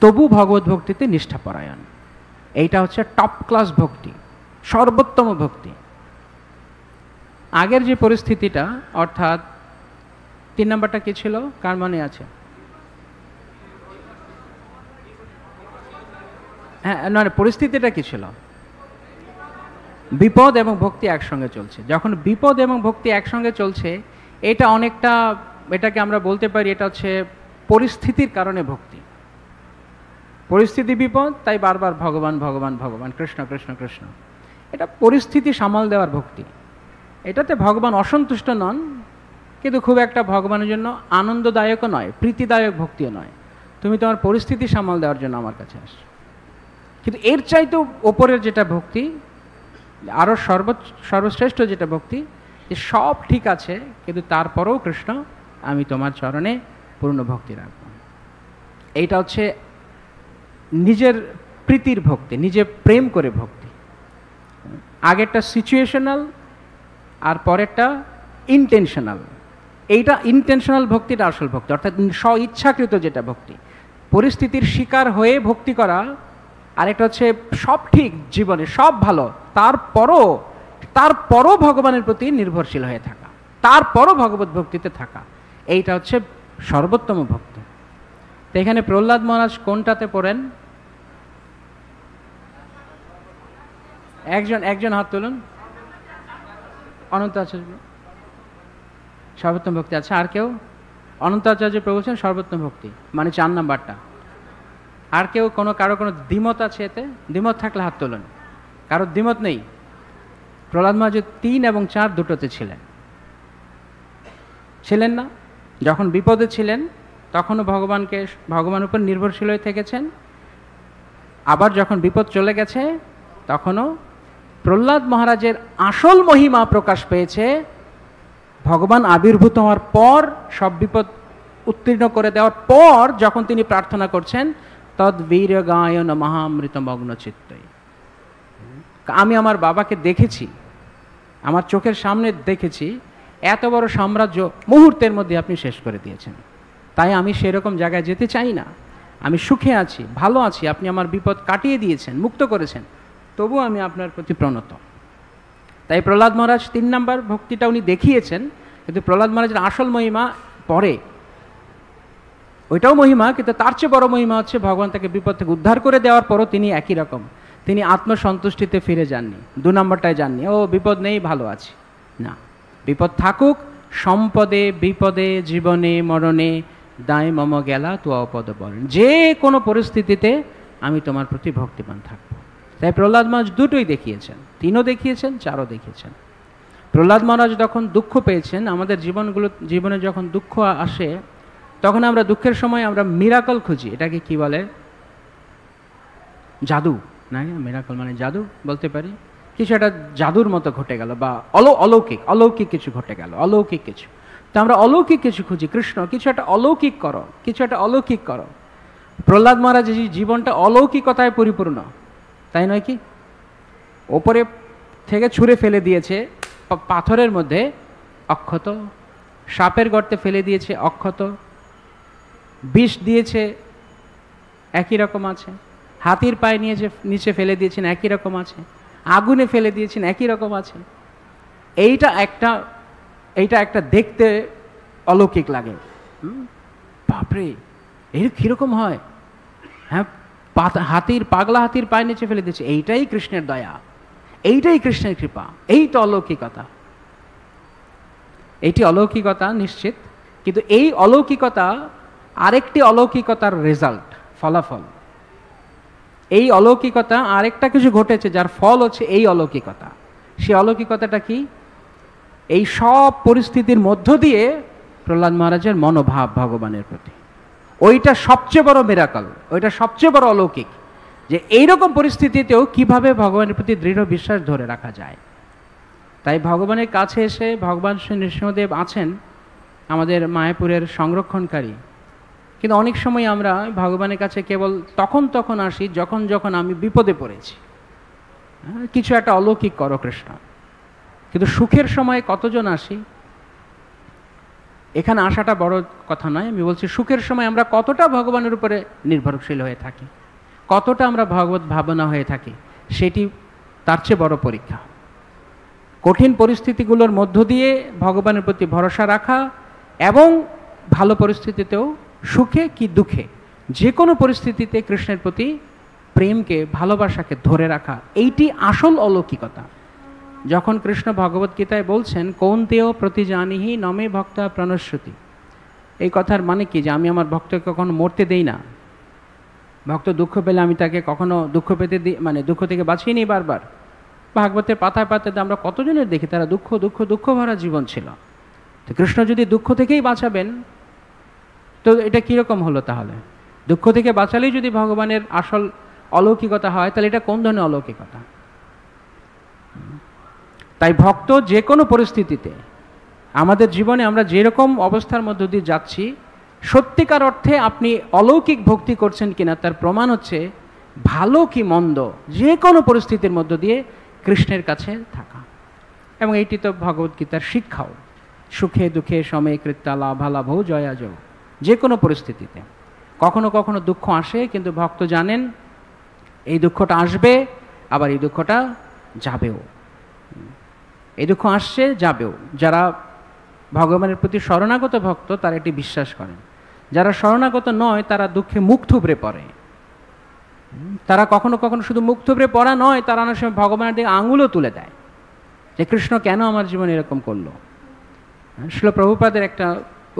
তবু ভগবত ভক্তিতে নিষ্ঠাপরায়ণ। এইটা হচ্ছে টপ ক্লাস ভক্তি, সর্বোত্তম ভক্তি। আগের যে পরিস্থিতিটা, অর্থাৎ 3 নম্বরটা কি ছিল, কার মনে আছে? হ্যাঁ, মানে পরিস্থিতিটা কি ছিল? বিপদ এবং ভক্তি একসঙ্গে চলছে। যখন বিপদ এবং ভক্তি একসঙ্গে চলছে, এটা অনেকটা, এটাকে আমরা বলতে পারি এটা হচ্ছে পরিস্থিতির কারণে ভক্তি। পরিস্থিতি বিপদ, তাই বারবার ভগবান ভগবান ভগবান, কৃষ্ণ কৃষ্ণ কৃষ্ণ। এটা পরিস্থিতি সামাল দেওয়ার ভক্তি। এটাতে ভগবান অসন্তুষ্ট নন, কিন্তু খুব একটা ভগবানের জন্য আনন্দদায়কও নয়, প্রীতিদায়ক ভক্তিও নয়। তুমি তোমার পরিস্থিতি সামাল দেওয়ার জন্য আমার কাছে আসছো। কিন্তু এর চাইতেও ওপরের যেটা ভক্তি, আরও সর্বশ্রেষ্ঠ যেটা ভক্তি, যে সব ঠিক আছে কিন্তু তারপরেও কৃষ্ণ আমি তোমার চরণে পূর্ণ ভক্তি রাখব। এইটা হচ্ছে নিজের প্রীতির ভক্তি, নিজে প্রেম করে ভক্তি। আগেরটা সিচুয়েশনাল আর পরেরটা ইন্টেনশনাল। এইটা ইন্টেনশনাল ভক্তিটা আসল ভক্তি, অর্থাৎ স্ব ইচ্ছাকৃত যেটা ভক্তি, পরিস্থিতির শিকার হয়ে ভক্তি করা। আরেকটা হচ্ছে সব ঠিক, জীবনে সব ভালো, তারপরও ভগবানের প্রতি নির্ভরশীল হয়ে থাকা, তারপরও ভগবত ভক্তিতে থাকা। এইটা হচ্ছে সর্বোত্তম ভক্তি। তো এখানে প্রহ্লাদ মহারাজ কোনটাতে পড়েন? একজন হাত তুলুন। অনন্ত আচার্য সর্বোত্তম ভক্তি। আচ্ছা, আর কেউ? অনন্ত আচার্য প্রভু বলছেন সর্বোত্তম ভক্তি, মানে 4 নাম্বারটা। আর কেউ কারো কোনো দ্বিমত আছে এতে? দ্বিমত থাকলে হাত তুলুন। কারো দ্বিমত নেই? প্রহ্লাদ মহারাজ 3 এবং 4 দুটোতে ছিলেন না? যখন বিপদে ছিলেন তখনও ভগবান উপর নির্ভরশীল হয়ে থেকেছেন, আবার যখন বিপদ চলে গেছে তখনও প্রহ্লাদ মহারাজের আসল মহিমা প্রকাশ পেয়েছে ভগবান আবির্ভূত হওয়ার পর, সব বিপদ উত্তীর্ণ করে দেওয়ার পর যখন তিনি প্রার্থনা করছেন, তদ বীর গায়ন মহামৃত মগ্ন চিত্তই। আমি আমার বাবাকে দেখেছি, আমার চোখের সামনে দেখেছি, এত বড় সাম্রাজ্য মুহূর্তের মধ্যে আপনি শেষ করে দিয়েছেন। তাই আমি সেরকম জায়গায় যেতে চাই না। আমি সুখে আছি, ভালো আছি, আপনি আমার বিপদ কাটিয়ে দিয়েছেন, মুক্ত করেছেন, তবু আমি আপনার প্রতি প্রণত। তাই প্রহ্লাদ মহারাজ 3 নম্বর ভক্তিটা উনি দেখিয়েছেন, কিন্তু প্রহ্লাদ মহারাজের আসল মহিমা পরে। ওইটাও মহিমা, কিন্তু তার চেয়ে বড় মহিমা হচ্ছে ভগবান তাকে বিপদ থেকে উদ্ধার করে দেওয়ার পরও তিনি একই রকম, তিনি আত্মসন্তুষ্টিতে ফিরে যাননি, 2 নম্বরটায় যাননি, ও বিপদ নেই ভালো আছি। না, বিপদ থাকুক, সম্পদে বিপদে জীবনে মরণে দায় মম গেলা তো অপদ বলেন, যে কোনো পরিস্থিতিতে আমি তোমার প্রতি ভক্তিমান থাকবো। তাই প্রহ্লাদ মহারাজ দুটোই দেখিয়েছেন, 3ও দেখিয়েছেন, 4ও দেখিয়েছেন। প্রহ্লাদ মহারাজ যখন দুঃখ পেয়েছেন, আমাদের জীবনে যখন দুঃখ আসে তখন আমরা দুঃখের সময় আমরা মিরাকল খুঁজি। এটাকে কি বলে? জাদু, না? মিরাকল মানে জাদু বলতে পারি। কিছু একটা জাদুর মতো ঘটে গেল, বা অলৌকিক কিছু ঘটে গেল, অলৌকিক কিছু। তো আমরা অলৌকিক কিছু খুঁজি, কৃষ্ণ কিছু একটা অলৌকিক করো, কিছু একটা অলৌকিক করো। প্রহ্লাদ মহারাজের জীবনটা অলৌকিকতায় পরিপূর্ণ, তাই নয় কি? ওপরে থেকে ছুঁড়ে ফেলে দিয়েছে পাথরের মধ্যে, অক্ষত। সাপের গর্তে ফেলে দিয়েছে, অক্ষত। বিষ দিয়েছে, একই রকম আছে। হাতির পায়ে নিচে ফেলে দিয়েছেন, একই রকম আছে। আগুনে ফেলে দিয়েছেন, একই রকম আছে। এইটা একটা দেখতে অলৌকিক লাগে। বাপরে, এর কিরকম হয়? হ্যাঁ, পাগলা হাতির পায়ে নিচে ফেলে দিয়েছে। এইটাই কৃষ্ণের দয়া, এইটাই কৃষ্ণের কৃপা, এই তো অলৌকিকতা। এইটি অলৌকিকতা নিশ্চিত, কিন্তু এই অলৌকিকতা আরেকটি অলৌকিকতার রেজাল্ট, ফলাফল। এই অলৌকিকতা আরেকটা কিছু ঘটেছে যার ফল হচ্ছে এই অলৌকিকতা। সেই অলৌকিকতাটা কি? এই সব পরিস্থিতির মধ্য দিয়ে প্রহ্লাদ মহারাজের মনোভাব ভগবানের প্রতি, ওইটা সবচেয়ে বড় মিরাকল, ওইটা সবচেয়ে বড় অলৌকিক, যে এইরকম পরিস্থিতিতেও কিভাবে ভগবানের প্রতি দৃঢ় বিশ্বাস ধরে রাখা যায়। তাই ভগবানের কাছে এসে, ভগবান শ্রী নৃসিংহদেব আছেন আমাদের মায়াপুরের সংরক্ষণকারী, কিন্তু অনেক সময় আমরা ভগবানের কাছে কেবল তখন আসি যখন আমি বিপদে পড়েছি। কিছু একটা অলৌকিক করো কৃষ্ণ। কিন্তু সুখের সময় কতজন আসি? এখানে আসাটা বড় কথা নয়, আমি বলছি সুখের সময় আমরা কতটা ভগবানের উপরে নির্ভরশীল হয়ে থাকি। কতটা আমরা ভগবত ভাবনা হয়ে থাকি সেটি তার চেয়ে বড় পরীক্ষা। কঠিন পরিস্থিতিগুলোর মধ্য দিয়ে ভগবানের প্রতি ভরসা রাখা এবং ভালো পরিস্থিতিতেও, সুখে কি দুঃখে, যে কোনো পরিস্থিতিতে কৃষ্ণের প্রতি প্রেমকে, ভালোবাসাকে ধরে রাখা, এইটি আসল অলৌকিকতা। যখন কৃষ্ণ ভগবদ্গীতায় বলছেন কৌন্তেয় প্রতিজানিহি নমে ভক্তা প্রণশ্যতি, এই কথার মানে কি? যে আমি আমার ভক্তকে কখনো মরতে দেই না। ভক্ত দুঃখ পেলে আমি তাকে কখনো দুঃখ পেতে দিই, মানে দুঃখ থেকে বাঁচিয়ে নিই বারবার। ভাগবতের পাতায় পাতাতে আমরা কতজনের দেখি তারা দুঃখ দুঃখ দুঃখ ভরা জীবন ছিল। তো কৃষ্ণ যদি দুঃখ থেকেই বাঁচাবেন, তো এটা কীরকম হলো তাহলে? দুঃখ থেকে বাঁচালেই যদি ভগবানের আসল অলৌকিকতা হয়, তাহলে এটা কোন ধরনের অলৌকিকতা? তাই ভক্ত যে কোনো পরিস্থিতিতে, আমাদের জীবনে আমরা যেরকম অবস্থার মধ্য দিয়ে যাচ্ছি, সত্যিকার অর্থে আপনি অলৌকিক ভক্তি করছেন কিনা তার প্রমাণ হচ্ছে ভালো কি মন্দ যে কোনো পরিস্থিতির মধ্য দিয়ে কৃষ্ণের কাছে থাকা। এবং এইটি তো ভগবদ্গীতার শিক্ষাও, সুখে দুঃখে সময়ে কৃত্যা লাভালাভ জয়া জয়। যে কোনো পরিস্থিতিতে কখনো কখনো দুঃখ আসে, কিন্তু ভক্ত জানেন এই দুঃখটা আসবে, আবার এই দুঃখটা যাবেও। এই দুঃখ আসছে, যাবেও। যারা ভগবানের প্রতি শরণাগত ভক্ত তারা এটি বিশ্বাস করেন। যারা শরণাগত নয় তারা দুঃখে মুখ থুবড়ে পড়ে। তারা কখনো কখনো শুধু মুখ থুবড়ে পড়া নয়, তারা অনেক সময় ভগবানের দিকে আঙুলও তুলে দেয় যে কৃষ্ণ কেন আমার জীবনে এরকম করলো। শ্রীল প্রভুপাদের একটা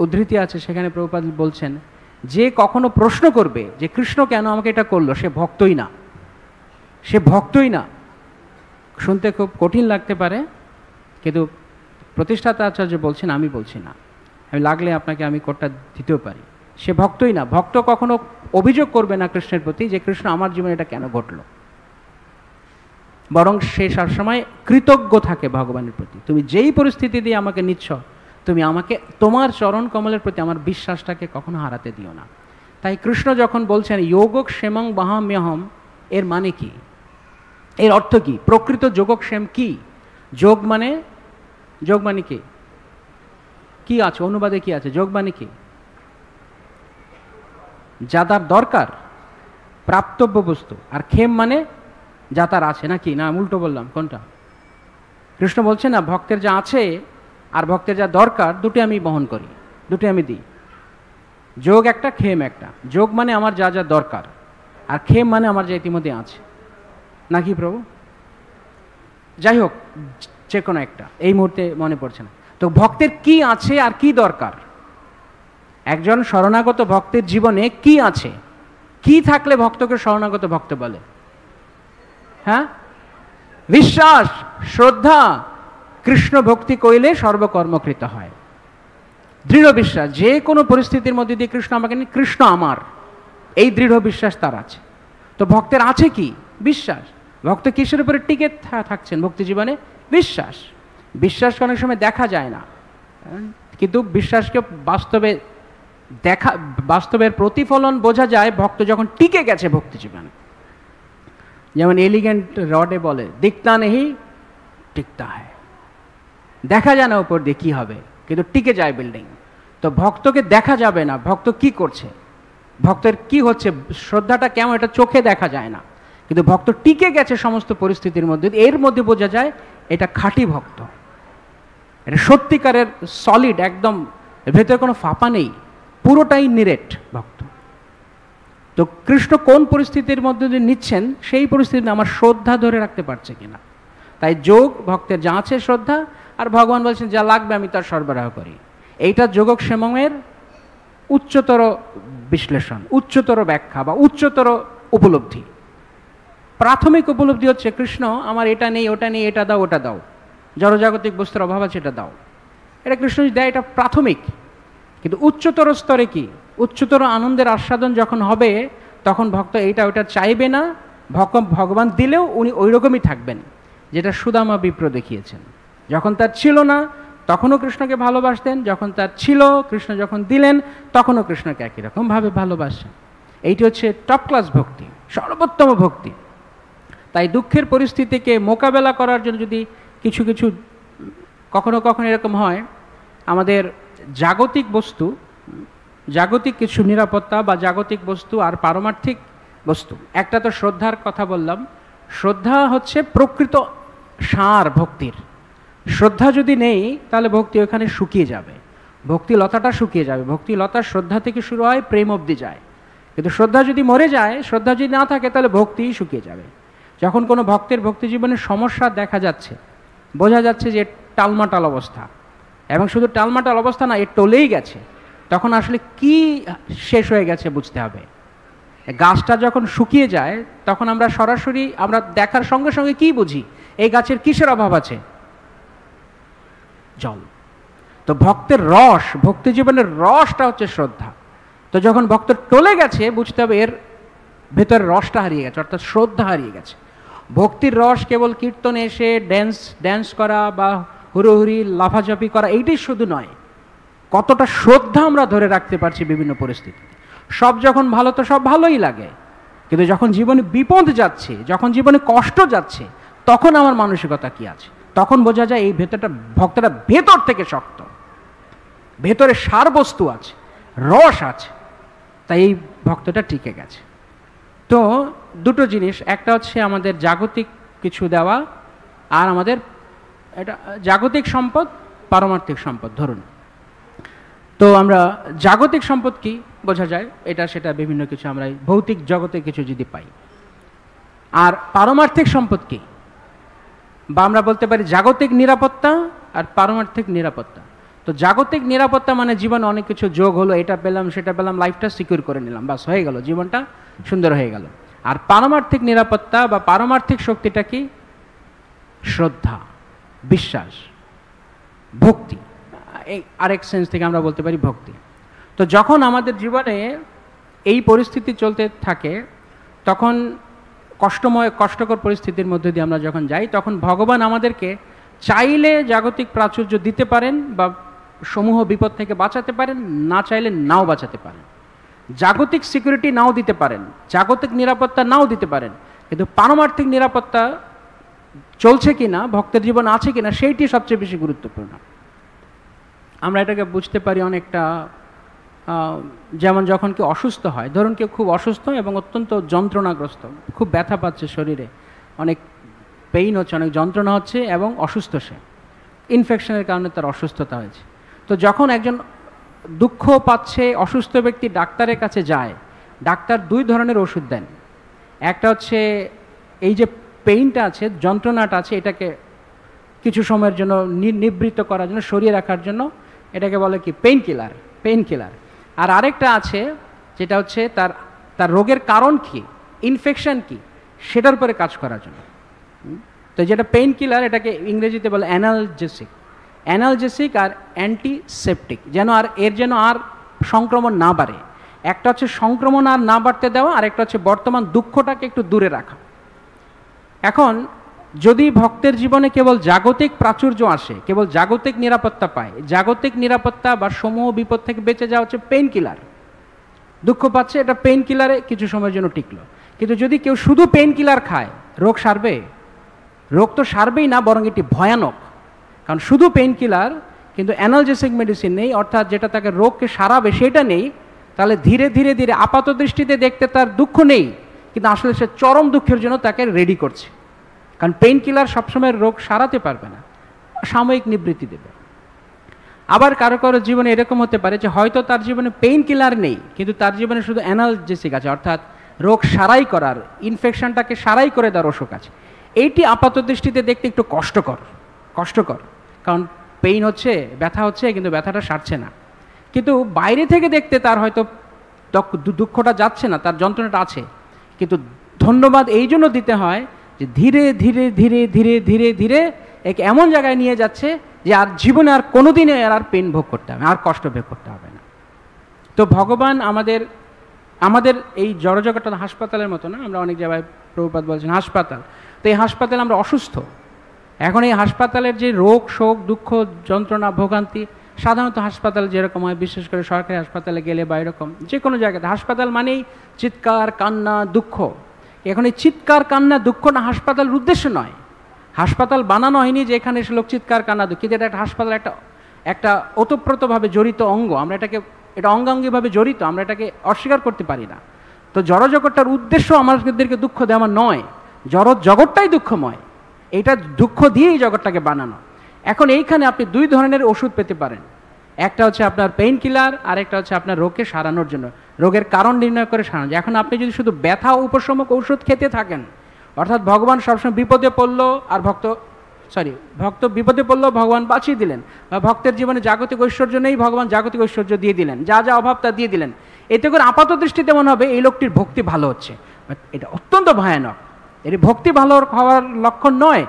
উদ্ধৃতি আছে, সেখানে প্রভুপাদ বলছেন যে কখনো প্রশ্ন করবে যে কৃষ্ণ কেন আমাকে এটা করলো, সে ভক্তই না, সে ভক্তই না। শুনতে খুব কঠিন লাগতে পারে, কিন্তু প্রতিষ্ঠাতা আচার্য বলছেন, আমি বলছি না, আমি লাগলে আপনাকে আমি কোটটা দিতেও পারি। সে ভক্তই না। ভক্ত কখনো অভিযোগ করবে না কৃষ্ণের প্রতি যে কৃষ্ণ আমার জীবনে এটা কেন ঘটলো, বরং সে সবসময় কৃতজ্ঞ থাকে ভগবানের প্রতি। তুমি যেই পরিস্থিতি দিয়ে আমাকে নিচ্ছ, তুমি আমাকে তোমার চরণ কমলের প্রতি আমার বিশ্বাসটাকে কখনো হারাতে দিও না। তাই কৃষ্ণ যখন বলছেন যোগক্ষেমং বাহাম্যহম, এর মানে কি? এর অর্থ কি? প্রকৃত যোগক্ষেম কি? যোগ মানে কি? কি আছে অনুবাদে? কি আছে? যোগ মানে কি? যা তার দরকার, প্রাপ্তব্য বস্তু। আর ক্ষেম মানে যা তার আছে, নাকি? না উল্টো বললাম? কোনটা? কৃষ্ণ বলছেন না, ভক্তের যা আছে আর ভক্তের যা দরকার দুটি আমি বহন করি, দুটি আমি দিই। যোগ একটা, ক্ষেম একটা। যোগ মানে আমার যা যা দরকার, আর ক্ষেম মানে আমার যা ইতিমধ্যে আছে, নাকি প্রভু? যাই হোক, যে কোনো একটা, এই মুহূর্তে মনে পড়ছে না। তো ভক্তের কি আছে আর কি দরকার? একজন শরণাগত ভক্তের জীবনে কি আছে? কি থাকলে ভক্তকে শরণাগত ভক্ত বলে? হ্যাঁ, বিশ্বাস, শ্রদ্ধা। কৃষ্ণ ভক্তি কইলে সর্বকর্মকৃত হয়। দৃঢ় বিশ্বাস, যে কোনো পরিস্থিতির মধ্যে দিয়ে কৃষ্ণ আমাকে নিয়ে, কৃষ্ণ আমার, এই দৃঢ় বিশ্বাস তার আছে। তো ভক্তের আছে কি? বিশ্বাস। ভক্ত কিসের উপরে টিকে থাকছেন ভক্তি জীবনে? বিশ্বাস। বিশ্বাসকে অনেক সময় দেখা যায় না, কিন্তু বিশ্বাসকে বাস্তবের প্রতিফলন বোঝা যায় ভক্ত যখন টিকে গেছে ভক্তি জীবনে। যেমন এলিগেন্ট রডে বলে, দিখতা নেহি টিকতা হ্যায়। দেখা যায় না উপর দিয়ে কি হবে, কিন্তু টিকে যায় বিল্ডিং। তো ভক্তকে দেখা যাবে না, ভক্ত কি করছে, ভক্তের কি হচ্ছে, শ্রদ্ধাটা কেমন, এটা চোখে দেখা যায় না, কিন্তু ভক্ত টিকে গেছে সমস্ত পরিস্থিতির মধ্যে। এর মধ্যে বোঝা যায় এটা খাঁটি ভক্ত, এটা সত্যিকারের সলিড, একদম ভেতরে কোনো ফাঁপা নেই, পুরোটাই নিরেট ভক্ত। তো কৃষ্ণ কোন পরিস্থিতির মধ্যে দিয়ে নিচ্ছেন, সেই পরিস্থিতিতে আমার শ্রদ্ধা ধরে রাখতে পারছে কিনা। তাই যোগ, ভক্তের যা আছে শ্রদ্ধা, আর ভগবান বলছেন যা লাগবে আমি তার সরবরাহ করি। এইটা যোগক্ষেমের উচ্চতর বিশ্লেষণ, উচ্চতর ব্যাখ্যা বা উচ্চতর উপলব্ধি। প্রাথমিক উপলব্ধি হচ্ছে কৃষ্ণ আমার এটা নেই, ওটা নেই, এটা দাও, ওটা দাও, জড়জাগতিক বস্তুর অভাব আছে, এটা দাও। এটা কৃষ্ণ দেয়, এটা প্রাথমিক। কিন্তু উচ্চতর স্তরে কি? উচ্চতর আনন্দের আস্বাদন যখন হবে, তখন ভক্ত এইটা ওটা চাইবে না। ভগবান দিলেও উনি ওই রকমই থাকবেন, যেটা সুদামা বিপ্র দেখিয়েছেন। যখন তার ছিল না তখনও কৃষ্ণকে ভালোবাসতেন, যখন তার ছিল, কৃষ্ণ যখন দিলেন তখনও কৃষ্ণকে একই রকমভাবে ভালোবাসেন। এইটি হচ্ছে টপ ক্লাস ভক্তি, সর্বোত্তম ভক্তি। তাই দুঃখের পরিস্থিতিকে মোকাবেলা করার জন্য যদি কিছু কিছু কখনো কখনো এরকম হয়, আমাদের জাগতিক বস্তু, জাগতিক কিছু নিরাপত্তা বা জাগতিক বস্তু আর পারমার্থিক বস্তু। একটা তো শ্রদ্ধার কথা বললাম, শ্রদ্ধা হচ্ছে প্রকৃত সার ভক্তির। শ্রদ্ধা যদি নেই তাহলে ভক্তি ওখানে শুকিয়ে যাবে, ভক্তি লতাটা শুকিয়ে যাবে। ভক্তি লতা শ্রদ্ধা থেকে শুরু হয়, প্রেম অবধি যায়। কিন্তু শ্রদ্ধা যদি মরে যায়, শ্রদ্ধা যদি না থাকে, তাহলে ভক্তিই শুকিয়ে যাবে। যখন কোনো ভক্তের ভক্তি জীবনের সমস্যা দেখা যাচ্ছে, বোঝা যাচ্ছে যে টালমাটাল অবস্থা, এবং শুধু টালমাটাল অবস্থা না, এ টলেই গেছে, তখন আসলে কি শেষ হয়ে গেছে বুঝতে হবে। গাছটা যখন শুকিয়ে যায় তখন আমরা সরাসরি আমরা দেখার সঙ্গে সঙ্গে কি বুঝি, এই গাছের কিসের অভাব আছে? জল। তো ভক্তের রস, ভক্তি জীবনের রসটা হচ্ছে শ্রদ্ধা। তো যখন ভক্ত টলে গেছে, বুঝতে হবে এর ভেতরের রসটা হারিয়ে গেছে, অর্থাৎ শ্রদ্ধা হারিয়ে গেছে। ভক্তির রস কেবল কীর্তনে এসে ড্যান্স করা বা হুড়োহুড়ি লাফাঝাপি করা, এইটাই শুধু নয়, কতটা শ্রদ্ধা আমরা ধরে রাখতে পারছি বিভিন্ন পরিস্থিতিতে। সব যখন ভালো তো সব ভালোই লাগে, কিন্তু যখন জীবনে বিপদ যাচ্ছে, যখন জীবনে কষ্ট যাচ্ছে, তখন আমার মানসিকতা কি আছে, তখন বোঝা যায় এই ভেতরটা, ভক্তটা ভেতর থেকে শক্ত, ভেতরে সার বস্তু আছে, রস আছে, তাই এই ভক্তটা টিকে গেছে। তো দুটো জিনিস, একটা হচ্ছে আমাদের জাগতিক কিছু দেওয়া, আর আমাদের এটা জাগতিক সম্পদ, পারমার্থিক সম্পদ। ধরুন, তো আমরা জাগতিক সম্পদ কি বোঝা যায়, এটা সেটা বিভিন্ন কিছু আমরা ভৌতিক জগতে কিছু যদি পাই। আর পারমার্থিক সম্পদ কি, বা আমরা বলতে পারি জাগতিক নিরাপত্তা আর পারমার্থিক নিরাপত্তা। তো জাগতিক নিরাপত্তা মানে জীবনে অনেক কিছু যোগ হলো, এটা পেলাম সেটা পেলাম, লাইফটা সিকিউর করে নিলাম, বাস হয়ে গেল, জীবনটা সুন্দর হয়ে গেল। আর পারমার্থিক নিরাপত্তা বা পারমার্থিক শক্তিটা কি? শ্রদ্ধা, বিশ্বাস, ভক্তি। এই আরেক সেন্স থেকে আমরা বলতে পারি ভক্তি। তো যখন আমাদের জীবনে এই পরিস্থিতি চলতে থাকে, তখন কষ্টকর পরিস্থিতির মধ্যে দিয়ে আমরা যখন যাই, তখন ভগবান আমাদেরকে চাইলে জাগতিক প্রাচুর্য দিতে পারেন বা সমূহ বিপদ থেকে বাঁচাতে পারেন, না চাইলে নাও বাঁচাতে পারেন। জাগতিক সিকিউরিটি নাও দিতে পারেন, জাগতিক নিরাপত্তা নাও দিতে পারেন, কিন্তু পারমার্থিক নিরাপত্তা চলছে কিনা, ভক্তের জীবন আছে কিনা, সেইটি সবচেয়ে বেশি গুরুত্বপূর্ণ। আমরা এটাকে বুঝতে পারি অনেকটা, যেমন যখন কেউ অসুস্থ হয়, ধরুন কেউ খুব অসুস্থ এবং অত্যন্ত যন্ত্রণাগ্রস্ত, খুব ব্যথা পাচ্ছে শরীরে, অনেক পেইন হচ্ছে, অনেক যন্ত্রণা হচ্ছে এবং অসুস্থ, সে ইনফেকশনের কারণে তার অসুস্থতা হয়েছে। তো যখন একজন দুঃখ পাচ্ছে অসুস্থ ব্যক্তি ডাক্তারের কাছে যায়, ডাক্তার দুই ধরনের ওষুধ দেন। একটা হচ্ছে এই যে পেইনটা আছে, যন্ত্রণাটা আছে, এটাকে কিছু সময়ের জন্য নিবৃত্ত করার জন্য, সরিয়ে রাখার জন্য, এটাকে বলে কি পেইন কিলার। আর আরেকটা আছে যেটা হচ্ছে তার রোগের কারণ কি, ইনফেকশন কি, সেটার উপরে কাজ করার জন্য। তো যেটা পেইন কিলার, এটাকে ইংরেজিতে বলে অ্যানালজেসিক আর অ্যান্টিসেপটিক, এর যেন আর সংক্রমণ না বাড়ে। একটা হচ্ছে সংক্রমণ আর না বাড়তে দেওয়া, আর একটা হচ্ছে বর্তমান দুঃখটাকে একটু দূরে রাখা। এখন যদি ভক্তের জীবনে কেবল জাগতিক প্রাচুর্য আসে, কেবল জাগতিক নিরাপত্তা পায়, জাগতিক নিরাপত্তা বা সমূহ বিপদ থেকে বেঁচে যাওয়া হচ্ছে পেইন কিলার। দুঃখ পাচ্ছে, এটা পেইন কিলারে কিছু সময়ের জন্য টিকলো। কিন্তু যদি কেউ শুধু পেইন কিলার খায়, রোগ সারবে? রোগ তো সারবেই না, বরং এটি ভয়ানক। কারণ শুধু পেইন কিলার কিন্তু অ্যানালজেসিক মেডিসিন নেই, অর্থাৎ যেটা তাকে রোগকে সারাবে সেটা নেই, তাহলে ধীরে ধীরে ধীরে আপাত দৃষ্টিতে দেখতে তার দুঃখ নেই, কিন্তু আসলে সে চরম দুঃখের জন্য তাকে রেডি করছে। কারণ পেইন কিলার সবসময় রোগ সারাতে পারবে না, সাময়িক নিবৃত্তি দেবে। আবার কারো কারো জীবনে এরকম হতে পারে যে হয়তো তার জীবনে পেইন কিলার নেই, কিন্তু তার জীবনে শুধু অ্যানালজেসিক আছে, অর্থাৎ রোগ সারাই করার, ইনফেকশনটাকে সারাই করে দেওয়ার ওষুধ আছে। এইটি আপাত দৃষ্টিতে দেখতে একটু কষ্টকর, কারণ পেইন হচ্ছে, ব্যথা হচ্ছে, কিন্তু ব্যথাটা সারছে না। কিন্তু বাইরে থেকে দেখতে তার হয়তো দুঃখটা যাচ্ছে না, তার যন্ত্রণাটা আছে। কিন্তু ধন্যবাদ এই জন্য দিতে হয় যে ধীরে ধীরে ধীরে ধীরে ধীরে ধীরে একে এমন জায়গায় নিয়ে যাচ্ছে যে আর জীবনে আর কোনোদিনে আর পেইন ভোগ করতে হবে, আর কষ্ট ভোগ করতে হবে না। তো ভগবান আমাদের এই জড়জগৎটা হাসপাতালের মতো না, আমরা অনেক জায়গায় প্রভুপাদ বলছেন হাসপাতাল, তো এই হাসপাতালে আমরা অসুস্থ। এখন এই হাসপাতালের যে রোগ শোক দুঃখ যন্ত্রণা ভোগান্তি, সাধারণত হাসপাতাল যেরকম হয়, বিশেষ করে সরকারি হাসপাতালে গেলে বা এরকম যে কোনো জায়গাতে, হাসপাতাল মানেই চিৎকার কান্না দুঃখ। এখন এই চিৎকার কান্না দুঃখটা হাসপাতালের উদ্দেশ্য নয়। হাসপাতাল বানানো হয়নি যে এখানে এসে লোক চিৎকার কান্না দুঃখ, কিন্তু এটা একটা হাসপাতাল একটা ওতপ্রোতভাবে জড়িত অঙ্গ। আমরা এটা অঙ্গাঙ্গিভাবে জড়িত, আমরা এটাকে অস্বীকার করতে পারি না। তো জড় জগৎটার উদ্দেশ্য আমাদেরকে দুঃখ দেওয়া নয়, জড় জগৎটাই দুঃখময়, এটা দুঃখ দিয়েই জগৎটাকে বানানো। এখন এইখানে আপনি দুই ধরনের ওষুধ পেতে পারেন, একটা হচ্ছে আপনার পেইন কিলার, আর একটা হচ্ছে আপনার রোগকে সারানোর জন্য, রোগের কারণ নির্ণয় করে সারানো। এখন আপনি যদি শুধু ব্যথা উপশমক ঔষধ খেতে থাকেন, অর্থাৎ ভগবান সবসময় বিপদে পড়লো আর ভক্ত বিপদে পড়লো ভগবান বাঁচিয়ে দিলেন, বা ভক্তের জীবনে জাগতিক ঐশ্বর্য নেই, ভগবান জাগতিক ঐশ্বর্য দিয়ে দিলেন, যা যা অভাব তা দিয়ে দিলেন, এতে করে আপাত দৃষ্টিতে মনে হবে এই লোকটির ভক্তি ভালো হচ্ছে, বাট এটা অত্যন্ত ভয়ানক। এটি ভক্তি ভালো হওয়ার লক্ষণ নয়।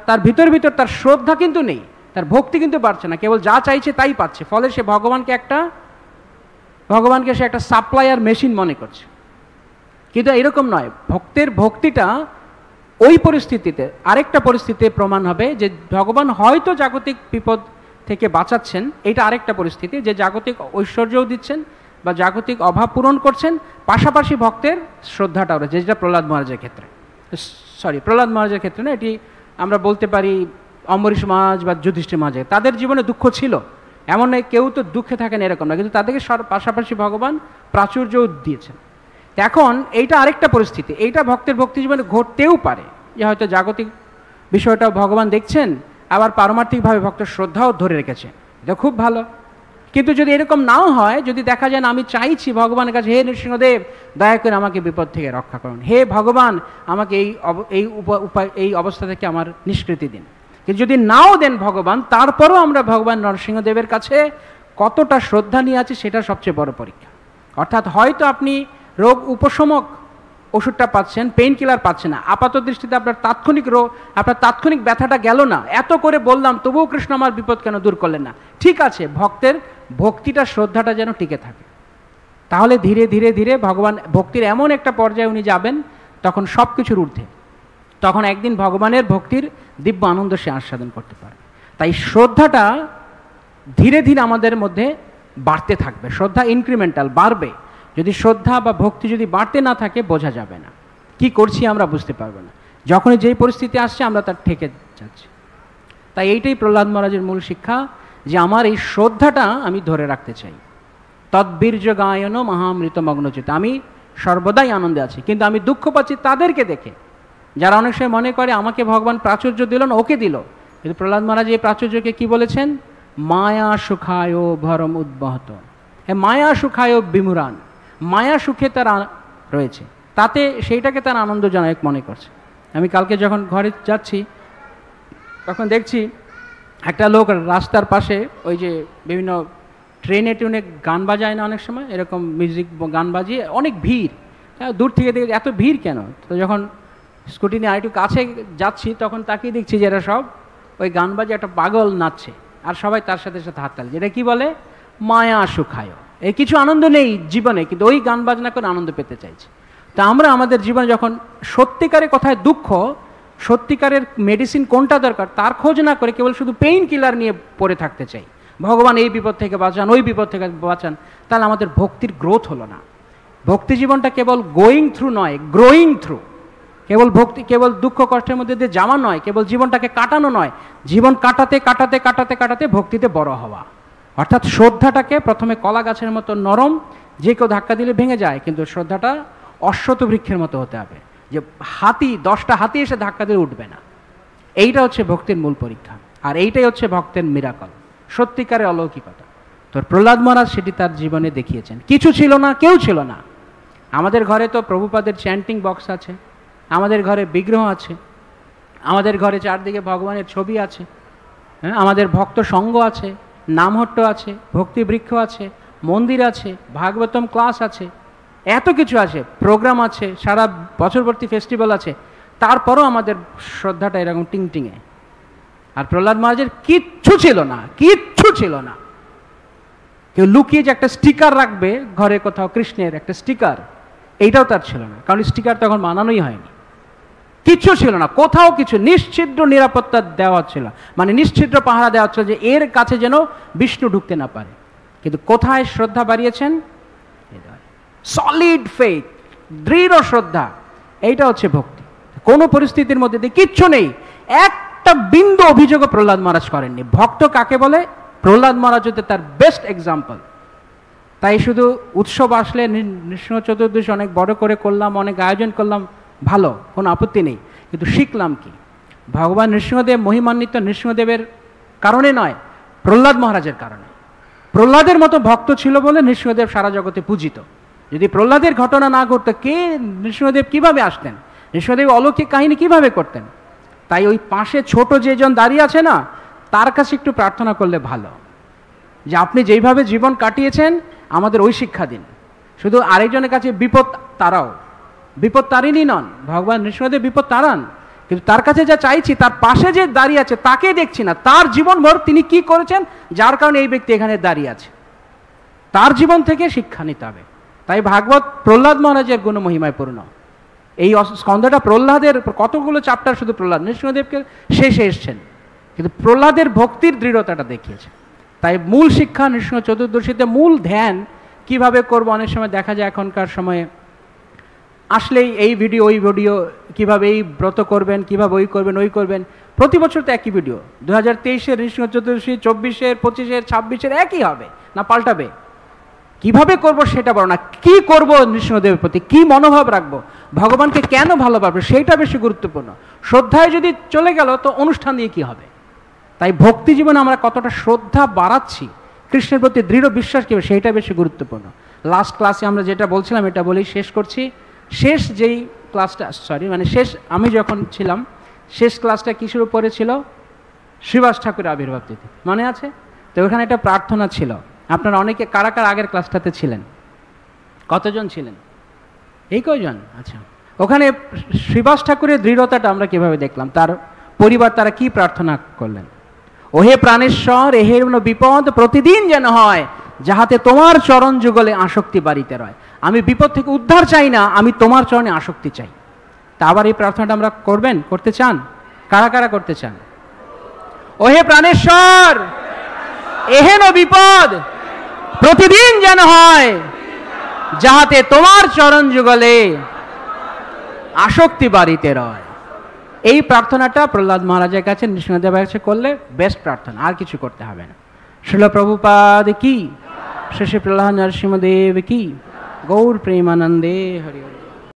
তার ভিতর তার শ্রদ্ধা কিন্তু নেই, তার ভক্তি কিন্তু বাড়ছে না, কেবল যা চাইছে তাই পাচ্ছে, ফলে সে ভগবানকে সে একটা সাপ্লায়ার মেশিন মনে করছে। কিন্তু এরকম নয়, ভক্তের ভক্তিটা ওই পরিস্থিতিতে, আরেকটা পরিস্থিতিতে প্রমাণ হবে যে ভগবান হয়তো জাগতিক বিপদ থেকে বাঁচাচ্ছেন, এটা আরেকটা পরিস্থিতি, যে জাগতিক ঐশ্বর্যও দিচ্ছেন বা জাগতিক অভাব পূরণ করছেন, পাশাপাশি ভক্তের শ্রদ্ধাটাও রয়েছে, যেটা প্রহ্লাদ মহারাজের ক্ষেত্রে, প্রহ্লাদ মহারাজের ক্ষেত্রে না, এটি আমরা বলতে পারি অম্বরীশ মহারাজ বা যুধিষ্ঠির মহারাজ, তাদের জীবনে দুঃখ ছিল, এমন নয় কেউ তো দুঃখে থাকেন এরকম না, কিন্তু তাদেরকে পাশাপাশি ভগবান প্রাচুর্যও দিয়েছেন। এখন এইটা আরেকটা পরিস্থিতি, এইটা ভক্তের ভক্তি জীবনে ঘটতেও পারে, যে হয়তো জাগতিক বিষয়টাও ভগবান দেখছেন, আবার পারমার্থিকভাবে ভক্তের শ্রদ্ধাও ধরে রেখেছে, এটা খুব ভালো। কিন্তু যদি এরকম নাও হয়, যদি দেখা যায় না আমি চাইছি ভগবানের কাছে, হে নৃসিংহদেব দয়া করে আমাকে বিপদ থেকে রক্ষা করুন, হে ভগবান আমাকে এই অবস্থা থেকে আমার নিষ্কৃতি দিন, কিন্তু যদি নাও দেন ভগবান, তারপরও আমরা ভগবান নরসিংহদেবের কাছে কতটা শ্রদ্ধা নিয়ে আছি সেটা সবচেয়ে বড় পরীক্ষা। অর্থাৎ হয়তো আপনি রোগ উপশমক ওষুধটা পাচ্ছেন, পেইন কিলার পাচ্ছেন না, আপাত দৃষ্টিতে আপনার তাৎক্ষণিক ব্যথাটা গেল না, এত করে বললাম তবুও কৃষ্ণ আমার বিপদ কেন দূর করলেন না, ঠিক আছে, ভক্তের ভক্তিটা শ্রদ্ধাটা যেন টিকে থাকে, তাহলে ধীরে ধীরে ধীরে ভগবান ভক্তির এমন একটা পর্যায়ে উনি যাবেন, তখন সব কিছুর ঊর্ধ্বে, তখন একদিন ভগবানের ভক্তির দিব্য আনন্দ সে আস্বাদন করতে পারে। তাই শ্রদ্ধাটা ধীরে ধীরে আমাদের মধ্যে বাড়তে থাকবে, শ্রদ্ধা ইনক্রিমেন্টাল, বাড়বে। যদি শ্রদ্ধা বা ভক্তি যদি বাড়তে না থাকে, বোঝা যাবে না, কি করছি আমরা বুঝতে পারবো না, যখনই যেই পরিস্থিতি আসছে আমরা তার ঠেকে যাচ্ছি। তাই এইটাই প্রহ্লাদ মহারাজের মূল শিক্ষা, যে আমার এই শ্রদ্ধাটা আমি ধরে রাখতে চাই। তদ্বীর্য গায়ন মহামৃত মগ্নচিত, আমি সর্বদাই আনন্দে আছি, কিন্তু আমি দুঃখ পাচ্ছি তাদেরকে দেখে, যারা অনেক সময় মনে করে আমাকে ভগবান প্রাচুর্য দিল না, ওকে দিল। কিন্তু প্রহ্লাদ মহারাজ এই প্রাচুর্যকে কি বলেছেন? মায়া সুখায় ভরম উদ্বহত, মায়া সুখায় বিমুরান, মায়া সুখে তার রয়েছে, তাতে সেইটাকে তার আনন্দজনক মনে করছে। আমি কালকে যখন ঘরে যাচ্ছি, তখন দেখছি একটা লোক রাস্তার পাশে, ওই যে বিভিন্ন ট্রেনে ট্রেনে গান বাজায় না অনেক সময়, এরকম মিউজিক গান বাজিয়ে অনেক ভিড়, দূর থেকে দেখে এত ভিড় কেন, তো যখন স্কুটি নিয়ে আরেকটু কাছে যাচ্ছি, তখন তাকিয়ে দেখছি যে এরা সব ওই গান বাজিয়ে একটা পাগল নাচছে, আর সবাই তার সাথে সাথে হাততালি, যেটা কি বলে মায়া সুখায়, এই কিছু আনন্দ নেই জীবনে, কিন্তু ওই গান বাজনা করে আনন্দ পেতে চাইছে। তা আমরা আমাদের জীবনে যখন সত্যিকারের কথায় দুঃখ, সত্যিকারের মেডিসিন কোনটা দরকার তার খোঁজ না করে কেবল শুধু পেইন কিলার নিয়ে পড়ে থাকতে চাই, ভগবান এই বিপদ থেকে বাঁচান, ওই বিপদ থেকে বাঁচান, তাহলে আমাদের ভক্তির গ্রোথ হলো না। ভক্তি জীবনটা কেবল গোয়িং থ্রু নয়, গ্রোয়িং থ্রু। কেবল ভক্তি, কেবল দুঃখ কষ্টের মধ্যে দিয়ে যাওয়া নয়, কেবল জীবনটাকে কাটানো নয়, জীবন কাটাতে কাটাতে কাটাতে কাটাতে ভক্তিতে বড় হওয়া। অর্থাৎ শ্রদ্ধাটাকে প্রথমে কলা গাছের মতো নরম, যে কেউ ধাক্কা দিলে ভেঙে যায়, কিন্তু শ্রদ্ধাটা অশ্বত বৃক্ষের মতো হতে হবে, যে 10টা হাতি এসে ধাক্কা দিয়ে উঠবে না। এইটা হচ্ছে ভক্তির মূল পরীক্ষা, আর এইটাই হচ্ছে ভক্তের মিরাকল, সত্যিকারের অলৌকিকতা। তো প্রহ্লাদ মহারাজ সেটি তার জীবনে দেখিয়েছেন। কিছু ছিল না, কেউ ছিল না। আমাদের ঘরে তো প্রভুপাদের চ্যান্টিং বক্স আছে, আমাদের ঘরে বিগ্রহ আছে, আমাদের ঘরে চারদিকে ভগবানের ছবি আছে, হ্যাঁ, আমাদের ভক্ত সঙ্গ আছে, নামহট্ট আছে, ভক্তি বৃক্ষ আছে, মন্দির আছে, ভাগবতম ক্লাস আছে, এত কিছু আছে, প্রোগ্রাম আছে, সারা বছরবর্তী ফেস্টিভ্যাল আছে, তারপরও আমাদের শ্রদ্ধাটা এরকম টিংটিংয়ে। আর প্রহ্লাদ মহারাজের কিচ্ছু ছিল না, কিচ্ছু ছিল না। কেউ লুকিয়ে যে একটা স্টিকার রাখবে ঘরে কোথাও, কৃষ্ণের একটা স্টিকার, এইটাও তার ছিল না, কারণ স্টিকার তখন মানানোই হয়নি। কিচ্ছু ছিল না, কোথাও কিছু, নিশ্ছিদ্র নিরাপত্তা দেওয়া ছিল, মানে নিশ্ছিদ্র পাহারা দেওয়া হচ্ছিল, যে এর কাছে যেন বিষ্ণু ঢুকতে না পারে। কিন্তু কোথায় শ্রদ্ধা বাড়িয়েছেন? সলিড ফেথ, দৃঢ় শ্রদ্ধা, এইটা হচ্ছে ভক্তি। কোনো পরিস্থিতির মধ্যে দিয়ে কিচ্ছু নেই, একটা বিন্দু অভিযোগও প্রহ্লাদ মহারাজ করেননি। ভক্ত কাকে বলে? প্রহ্লাদ মহারাজ হতে তার বেস্ট এক্সাম্পল। তাই শুধু উৎসব আসলে নৃসিংহ চতুর্দশী অনেক বড় করে করলাম, অনেক আয়োজন করলাম, ভালো, কোনো আপত্তি নেই, কিন্তু শিখলাম কি? ভগবান নৃসিংহদেব মহিমান্বিত নৃসিংহদেবের কারণে নয়, প্রহ্লাদ মহারাজের কারণে। প্রহ্লাদের মতো ভক্ত ছিল বলে নৃসিংহদেব সারা জগতে পূজিত। যদি প্রহ্লাদের ঘটনা না ঘটতো, কে নৃসিংহদেব কিভাবে আসতেন? নৃসিংহদেব অলৌকিক কাহিনী কিভাবে করতেন? তাই ওই পাশে ছোট যেজন দাঁড়িয়ে আছে না, তার কাছে একটু প্রার্থনা করলে ভালো, যে আপনি যেইভাবে জীবন কাটিয়েছেন আমাদের ওই শিক্ষা দিন। শুধু আরেকজনের কাছে বিপদ তারাও, বিপদ তারিণই নন, ভগবান নৃসিংহদেব বিপদ তাড়ান, কিন্তু তার কাছে যা চাইছি, তার পাশে যে দাঁড়িয়ে আছে তাকে দেখছি না, তার জীবনভর তিনি কি করেছেন যার কারণে এই ব্যক্তি এখানে দাঁড়িয়ে আছে, তার জীবন থেকে শিক্ষা নিতে হবে। তাই ভাগবত প্রহ্লাদ মহারাজের গুণ মহিমায় পূর্ণ। এই স্কন্ধটা প্রহ্লাদের, কতগুলো চ্যাপ্টার শুধু প্রহ্লাদ, নৃসিংহদেবকে শেষে এসছেন, কিন্তু প্রহ্লাদের ভক্তির দৃঢ়তাটা দেখিয়েছে। তাই মূল শিক্ষা নৃসিংহ চতুর্দশীতে, মূল ধ্যান কিভাবে করবো। অনেক সময় দেখা যায় এখনকার সময়ে আসলেই এই ভিডিও ওই ভিডিও, কিভাবে এই ব্রত করবেন, কিভাবে ওই করবেন ওই করবেন, প্রতি বছর তো একই ভিডিও। 2023-এর নৃসিংহ চতুর্দশী, 24-এর, 25-এর, 26-এর একই হবে না, পাল্টাবে? কিভাবে করব সেটা বলো না, কি করব নৃসিংহদেবের প্রতি, কি মনোভাব রাখবো, ভগবানকে কেন ভালোবাসবো, সেইটা বেশি গুরুত্বপূর্ণ। শ্রদ্ধায় যদি চলে গেল তো অনুষ্ঠান দিয়ে কি হবে? তাই ভক্তি জীবনে আমরা কতটা শ্রদ্ধা বাড়াচ্ছি, কৃষ্ণের প্রতি দৃঢ় বিশ্বাস কী, সেইটা বেশি গুরুত্বপূর্ণ। লাস্ট ক্লাসে আমরা যেটা বলছিলাম এটা বলেই শেষ করছি। শেষ যেই ক্লাসটা, শেষ আমি যখন ছিলাম, শেষ ক্লাসটা কিসের উপরে ছিল? শ্রীবাস ঠাকুরের আবির্ভাব তিথি, মনে আছে তো? ওখানে একটা প্রার্থনা ছিল। আপনারা অনেকে কারা কারা আগের ক্লাসটাতে ছিলেন? কতজন ছিলেন? এই কয়জন? আচ্ছা, ওখানে শ্রীবাস ঠাকুরের দৃঢ়তাটা আমরা কিভাবে দেখলাম, তার পরিবার তারা কি প্রার্থনা করলেন? ওহে প্রাণেশ্বর, এহের বিপদ প্রতিদিন যেন হয়, যাহাতে তোমার চরণ যুগলে আসক্তি বাড়িতে রয়। আমি বিপদ থেকে উদ্ধার চাই না, আমি তোমার চরণে আসক্তি চাই। তা আবার এই প্রার্থনাটা আমরা করবেন, করতে চান? কারা কারা করতে চান? ওহে প্রাণেশ্বর, এহেন বিপদ প্রতিদিন যেন হয়, যাহাতে তোমার চরণ যুগলে আসক্তি বাড়িতে রয়। এই প্রার্থনাটা প্রহ্লাদ মহারাজের কাছে, নৃসিংহদেবের কাছে করলে বেস্ট প্রার্থনা, আর কিছু করতে হবে না। শ্রীল প্রভুপাদ কি, শ্রী শ্রী প্রহ্লাদ নরসিংহদেব কি, গৌর প্রেমানন্দে হরি।